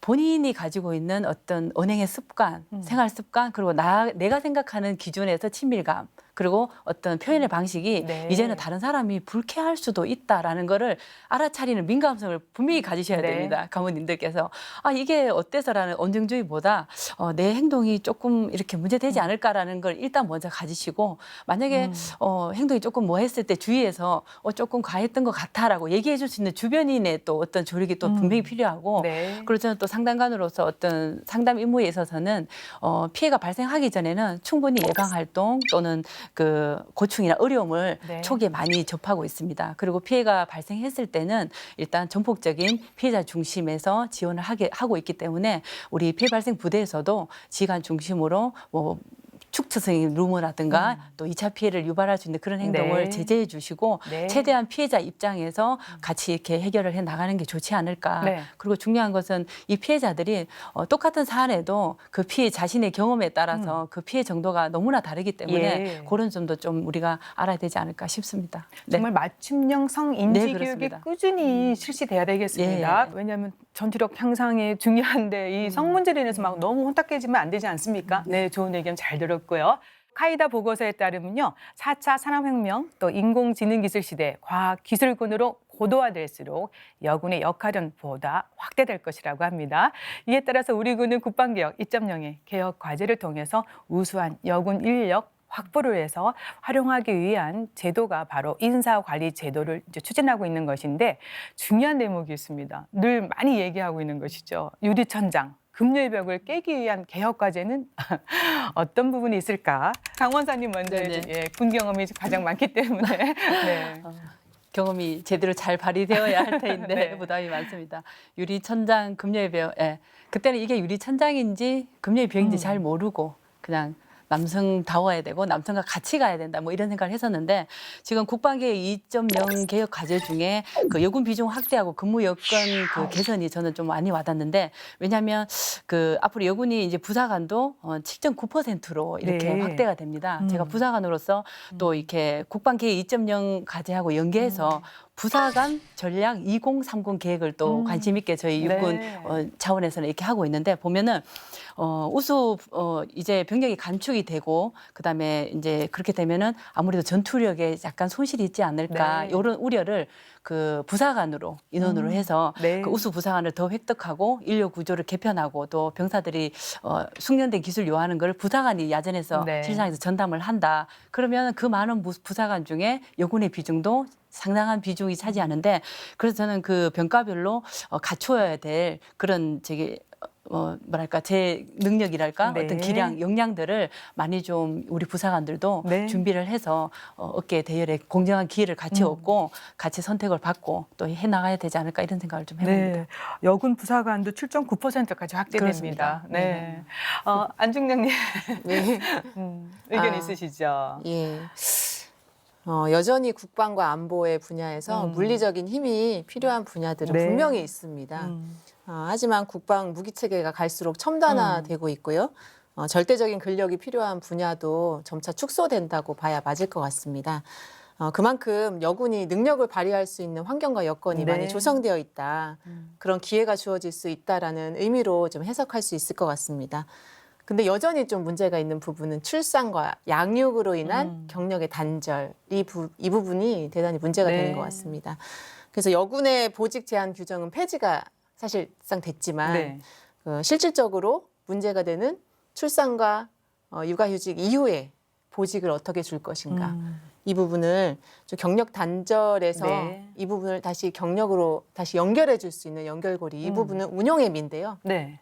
본인이 가지고 있는 어떤 언행의 습관, 생활 습관, 그리고 내가 생각하는 기준에서 친밀감, 그리고 어떤 표현의 방식이 네. 이제는 다른 사람이 불쾌할 수도 있다라는 거를 알아차리는 민감성을 분명히 가지셔야 네. 됩니다. 가문님들께서. 이게 어때서라는 언쟁주의보다 내 행동이 조금 이렇게 문제되지 않을까라는 걸 일단 먼저 가지시고 만약에 행동이 조금 뭐 했을 때 주위에서 조금 과했던 것 같아라고 얘기해 줄 수 있는 주변인의 또 어떤 조력이 또 분명히 필요하고 네. 그리고 저는 또 상담관으로서 어떤 상담 임무에 있어서는 피해가 발생하기 전에는 충분히 예방 활동 또는 그 고충이나 어려움을 네. 초기에 많이 접하고 있습니다. 그리고 피해가 발생했을 때는 일단 전폭적인 피해자 중심에서 지원을 하고 있기 때문에 우리 피해 발생 부대에서도 지휘관 중심으로 뭐 축처성인 루머라든가 또 2차 피해를 유발할 수 있는 그런 행동을 네. 제재해 주시고 네. 최대한 피해자 입장에서 같이 이렇게 해결을 해 나가는 게 좋지 않을까. 네. 그리고 중요한 것은 이 피해자들이 똑같은 사안에도 그 피해 자신의 경험에 따라서 그 피해 정도가 너무나 다르기 때문에 예. 그런 점도 좀 우리가 알아야 되지 않을까 싶습니다. 네. 정말 맞춤형 성인지 네, 교육이 그렇습니다. 꾸준히 실시돼야 되겠습니다. 예. 왜냐하면 전투력 향상에 중요한데 이 성 문제로 인해서 막 너무 혼탁해지면 안 되지 않습니까? 네, 좋은 의견 잘 들었고요. 카이다 보고서에 따르면요, 4차 산업혁명 또 인공지능기술 시대 과학기술군으로 고도화될수록 여군의 역할은 보다 확대될 것이라고 합니다. 이에 따라서 우리 군은 국방개혁 2.0의 개혁 과제를 통해서 우수한 여군 인력 확보를 해서 활용하기 위한 제도가 바로 인사관리 제도를 이제 추진하고 있는 것인데 중요한 대목이 있습니다. 늘 많이 얘기하고 있는 것이죠. 유리천장. 금요의 벽을 깨기 위한 개혁 과제는 어떤 부분이 있을까? 강 원사님 먼저 네네. 예, 군 경험이 가장 많기 때문에 네. 경험이 제대로 잘 발휘되어야 할 터인데 네. 부담이 많습니다. 유리천장, 금요의 벽. 예. 그때는 이게 유리천장인지 금요의 벽인지 잘 모르고 그냥 남성다워야 되고 남성과 같이 가야 된다 뭐 이런 생각을 했었는데 지금 국방개혁 2.0 개혁 과제 중에 그 여군 비중 확대하고 근무 여건 그 개선이 저는 좀 많이 와닿는데 왜냐하면 그 앞으로 여군이 이제 부사관도 7.9%로 이렇게 네. 확대가 됩니다. 제가 부사관으로서 또 이렇게 국방개혁 2.0 과제하고 연계해서 부사관 전략 2030 계획을 또 관심 있게 저희 육군 네. 차원에서는 이렇게 하고 있는데 보면은 우수 이제 병력이 감축이 되고 그다음에 이제 그렇게 되면은 아무래도 전투력에 약간 손실이 있지 않을까 네. 이런 우려를 그 부사관으로 인원으로 해서 네. 그 우수 부사관을 더 획득하고 인력 구조를 개편하고 또 병사들이 숙련된 기술 요하는 걸 부사관이 야전에서 네. 실상에서 전담을 한다. 그러면 그 많은 부사관 중에 여군의 비중도 상당한 비중이 차지하는데 그래서 저는 그 병가별로 갖춰야 될 그런 뭐랄까 제 능력이랄까 네. 어떤 기량 역량들을 많이 좀 우리 부사관들도 네. 준비를 해서 어깨 대열에 공정한 기회를 같이 얻고 같이 선택을 받고 또 해나가야 되지 않을까 이런 생각을 좀 해봅니다. 네, 여군 부사관도 7.9%까지 확대됩니다. 그렇습니다. 네, 안중령님 네. 의견 아. 있으시죠? 예. 여전히 국방과 안보의 분야에서 물리적인 힘이 필요한 분야들은 네. 분명히 있습니다. 하지만 국방 무기 체계가 갈수록 첨단화되고 있고요. 절대적인 근력이 필요한 분야도 점차 축소된다고 봐야 맞을 것 같습니다. 그만큼 여군이 능력을 발휘할 수 있는 환경과 여건이 네. 많이 조성되어 있다. 그런 기회가 주어질 수 있다라는 의미로 좀 해석할 수 있을 것 같습니다. 근데 여전히 좀 문제가 있는 부분은 출산과 양육으로 인한 경력의 단절, 이 부분이 대단히 문제가 네. 되는 것 같습니다. 그래서 여군의 보직 제한 규정은 폐지가 사실상 됐지만 네. 실질적으로 문제가 되는 출산과 육아휴직 이후에 보직을 어떻게 줄 것인가. 이 부분을 좀 경력 단절에서 네. 이 부분을 다시 경력으로 다시 연결해 줄 수 있는 연결고리, 이 부분은 운용의미인데요. 네.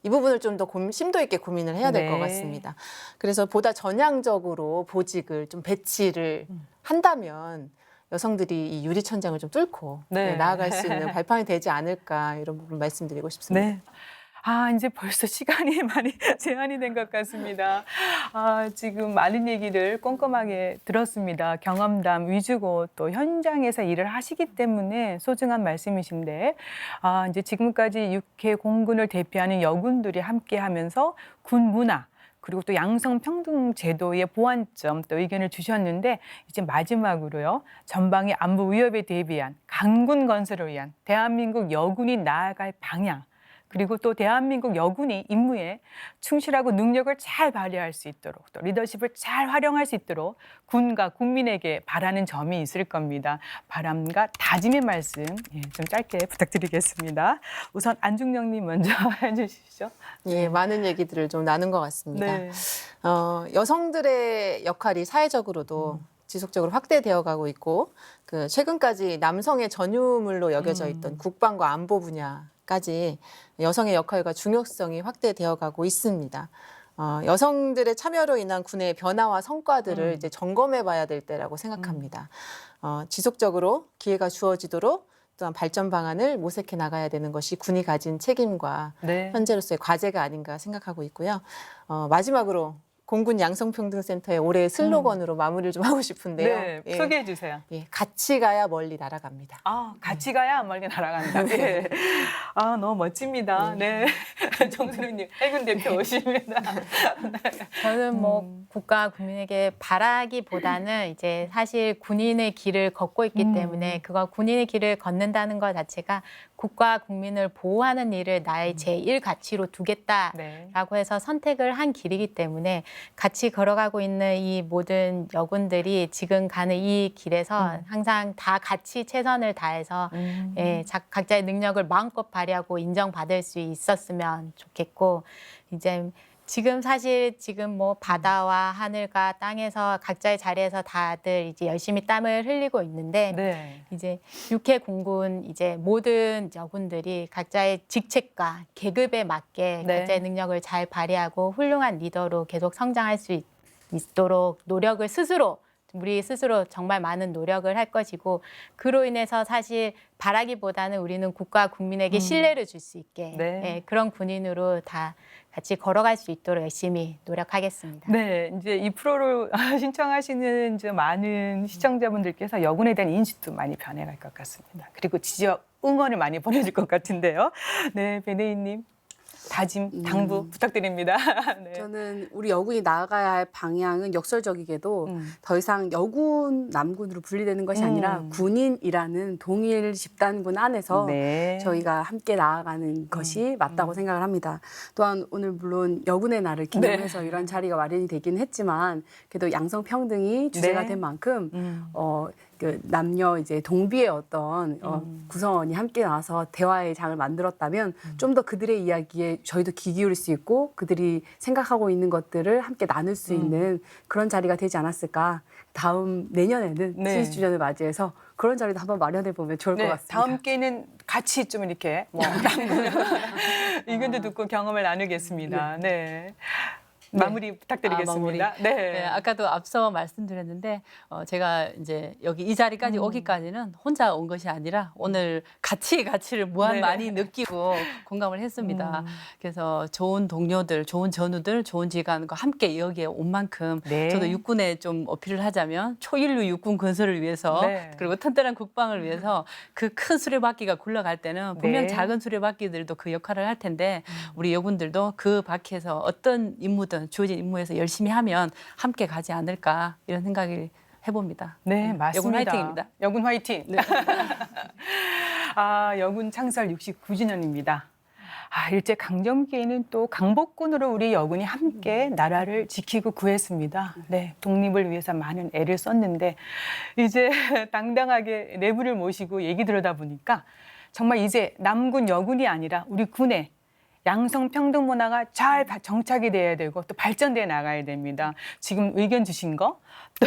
이 부분을 좀 더 심도 있게 고민을 해야 될 것 네. 같습니다. 그래서 보다 전향적으로 보직을 좀 배치를 한다면 여성들이 이 유리천장을 좀 뚫고 네. 나아갈 수 있는 발판이 되지 않을까 이런 부분 말씀드리고 싶습니다. 네. 이제 벌써 시간이 많이 제한이 된 것 같습니다. 지금 많은 얘기를 꼼꼼하게 들었습니다. 경험담 위주고 또 현장에서 일을 하시기 때문에 소중한 말씀이신데, 이제 지금까지 육해 공군을 대표하는 여군들이 함께 하면서 군 문화, 그리고 또 양성평등 제도의 보완점 또 의견을 주셨는데 이제 마지막으로요. 전방의 안보 위협에 대비한 강군 건설을 위한 대한민국 여군이 나아갈 방향 그리고 또 대한민국 여군이 임무에 충실하고 능력을 잘 발휘할 수 있도록 또 리더십을 잘 활용할 수 있도록 군과 국민에게 바라는 점이 있을 겁니다. 바람과 다짐의 말씀 좀 짧게 부탁드리겠습니다. 우선 안중령님 먼저 해주시죠. 예, 많은 얘기들을 좀 나눈 것 같습니다. 네. 여성들의 역할이 사회적으로도 지속적으로 확대되어 가고 있고 최근까지 남성의 전유물로 여겨져 있던 국방과 안보 분야까지 여성의 역할과 중요성이 확대되어 가고 있습니다. 여성들의 참여로 인한 군의 변화와 성과들을 이제 점검해 봐야 될 때라고 생각합니다. 지속적으로 기회가 주어지도록 또한 발전 방안을 모색해 나가야 되는 것이 군이 가진 책임과 네. 현재로서의 과제가 아닌가 생각하고 있고요. 마지막으로 공군 양성평등센터의 올해 슬로건으로 마무리를 좀 하고 싶은데요. 네, 예. 소개해 주세요. 예, 같이 가야 멀리 날아갑니다. 아, 같이 가야 멀리 날아간다. 네. 아, 너무 멋집니다. 네. 정수령님, 해군 대표 오십니다. 저는 뭐 국가 국민에게 바라기보다는 이제 사실 군인의 길을 걷고 있기 때문에 그거 군인의 길을 걷는다는 것 자체가 국가 국민을 보호하는 일을 나의 제1 가치로 두겠다라고 네. 해서 선택을 한 길이기 때문에 같이 걸어가고 있는 이 모든 여군들이 지금 가는 이 길에서 항상 다 같이 최선을 다해서 예, 각자의 능력을 마음껏 발휘하고 인정받을 수 있었으면 좋겠고 이제 지금 사실 지금 뭐 바다와 하늘과 땅에서 각자의 자리에서 다들 이제 열심히 땀을 흘리고 있는데 네. 이제 육해 공군 이제 모든 여군들이 각자의 직책과 계급에 맞게 네. 각자의 능력을 잘 발휘하고 훌륭한 리더로 계속 성장할 수 있도록 노력을 우리 스스로 정말 많은 노력을 할 것이고 그로 인해서 사실 바라기보다는 우리는 국가 국민에게 신뢰를 줄 수 있게 네. 예, 그런 군인으로 다 같이 걸어갈 수 있도록 열심히 노력하겠습니다. 네, 이제 이 프로를 신청하시는 이제 많은 시청자분들께서 여군에 대한 인식도 많이 변해갈 것 같습니다. 그리고 지지와 응원을 많이 보내줄 것 같은데요. 네, 베네이님 다짐, 당부 부탁드립니다. 네. 저는 우리 여군이 나아가야 할 방향은 역설적이게도 더 이상 여군, 남군으로 분리되는 것이 아니라 군인이라는 동일 집단군 안에서 네. 저희가 함께 나아가는 것이 맞다고 생각을 합니다. 또한 오늘 물론 여군의 날을 기념해서 이런 자리가 마련이 되긴 했지만 그래도 양성평등이 주제가 네. 된 만큼 그 남녀 이제 동비의 어떤 구성원이 함께 나와서 대화의 장을 만들었다면 좀 더 그들의 이야기에 저희도 귀 기울일 수 있고 그들이 생각하고 있는 것들을 함께 나눌 수 있는 그런 자리가 되지 않았을까. 다음 내년에는 네. 70주년을 맞이해서 그런 자리도 한번 마련해 보면 좋을 것 네, 같습니다. 다음 기회는 같이 좀 이렇게 뭐 의견도 듣고 경험을 나누겠습니다. 네. 마무리 부탁드리겠습니다. 네, 네. 아까도 앞서 말씀드렸는데 제가 이제 여기 이 자리까지 오기까지는 혼자 온 것이 아니라 오늘 가치를 무한 네. 많이 느끼고 공감을 했습니다. 그래서 좋은 동료들, 좋은 전우들, 좋은 지휘관과 함께 여기에 온 만큼 네. 저도 육군에 좀 어필을 하자면 초일류 육군 건설을 위해서 네. 그리고 튼튼한 국방을 위해서 그 큰 수레바퀴가 굴러갈 때는 분명 네. 작은 수레바퀴들도 그 역할을 할 텐데 우리 여군들도 그 바퀴에서 어떤 임무든 주어진 임무에서 열심히 하면 함께 가지 않을까 이런 생각을 해봅니다. 네, 맞습니다. 여군 화이팅입니다. 여군 화이팅. 네. 아, 여군 창설 69주년입니다. 아, 일제 강점기에는 또 강복군으로 우리 여군이 함께 나라를 지키고 구했습니다. 네, 독립을 위해서 많은 애를 썼는데 이제 당당하게 내부를 모시고 얘기 들어다 보니까 정말 이제 남군 여군이 아니라 우리 군의 양성평등 문화가 잘 정착이 돼야 되고 또 발전돼 나가야 됩니다. 지금 의견 주신 거, 또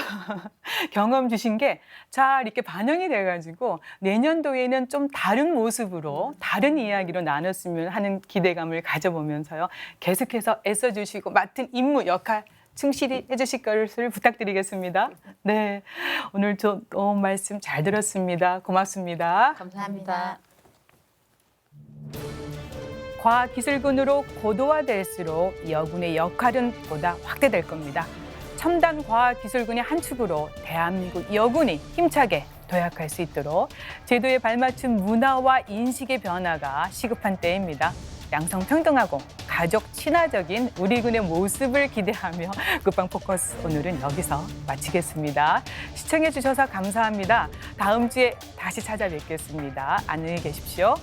경험 주신 게 잘 이렇게 반영이 돼가지고 내년도에는 좀 다른 모습으로 다른 이야기로 나눴으면 하는 기대감을 가져보면서요. 계속해서 애써주시고 맡은 임무, 역할 충실히 해주실 것을 부탁드리겠습니다. 네, 오늘 좋은 말씀 잘 들었습니다. 고맙습니다. 감사합니다. 과학기술군으로 고도화될수록 여군의 역할은 보다 확대될 겁니다. 첨단 과학기술군의 한 축으로 대한민국 여군이 힘차게 도약할 수 있도록 제도에 발맞춘 문화와 인식의 변화가 시급한 때입니다. 양성평등하고 가족 친화적인 우리 군의 모습을 기대하며 국방 포커스 오늘은 여기서 마치겠습니다. 시청해 주셔서 감사합니다. 다음 주에 다시 찾아뵙겠습니다. 안녕히 계십시오.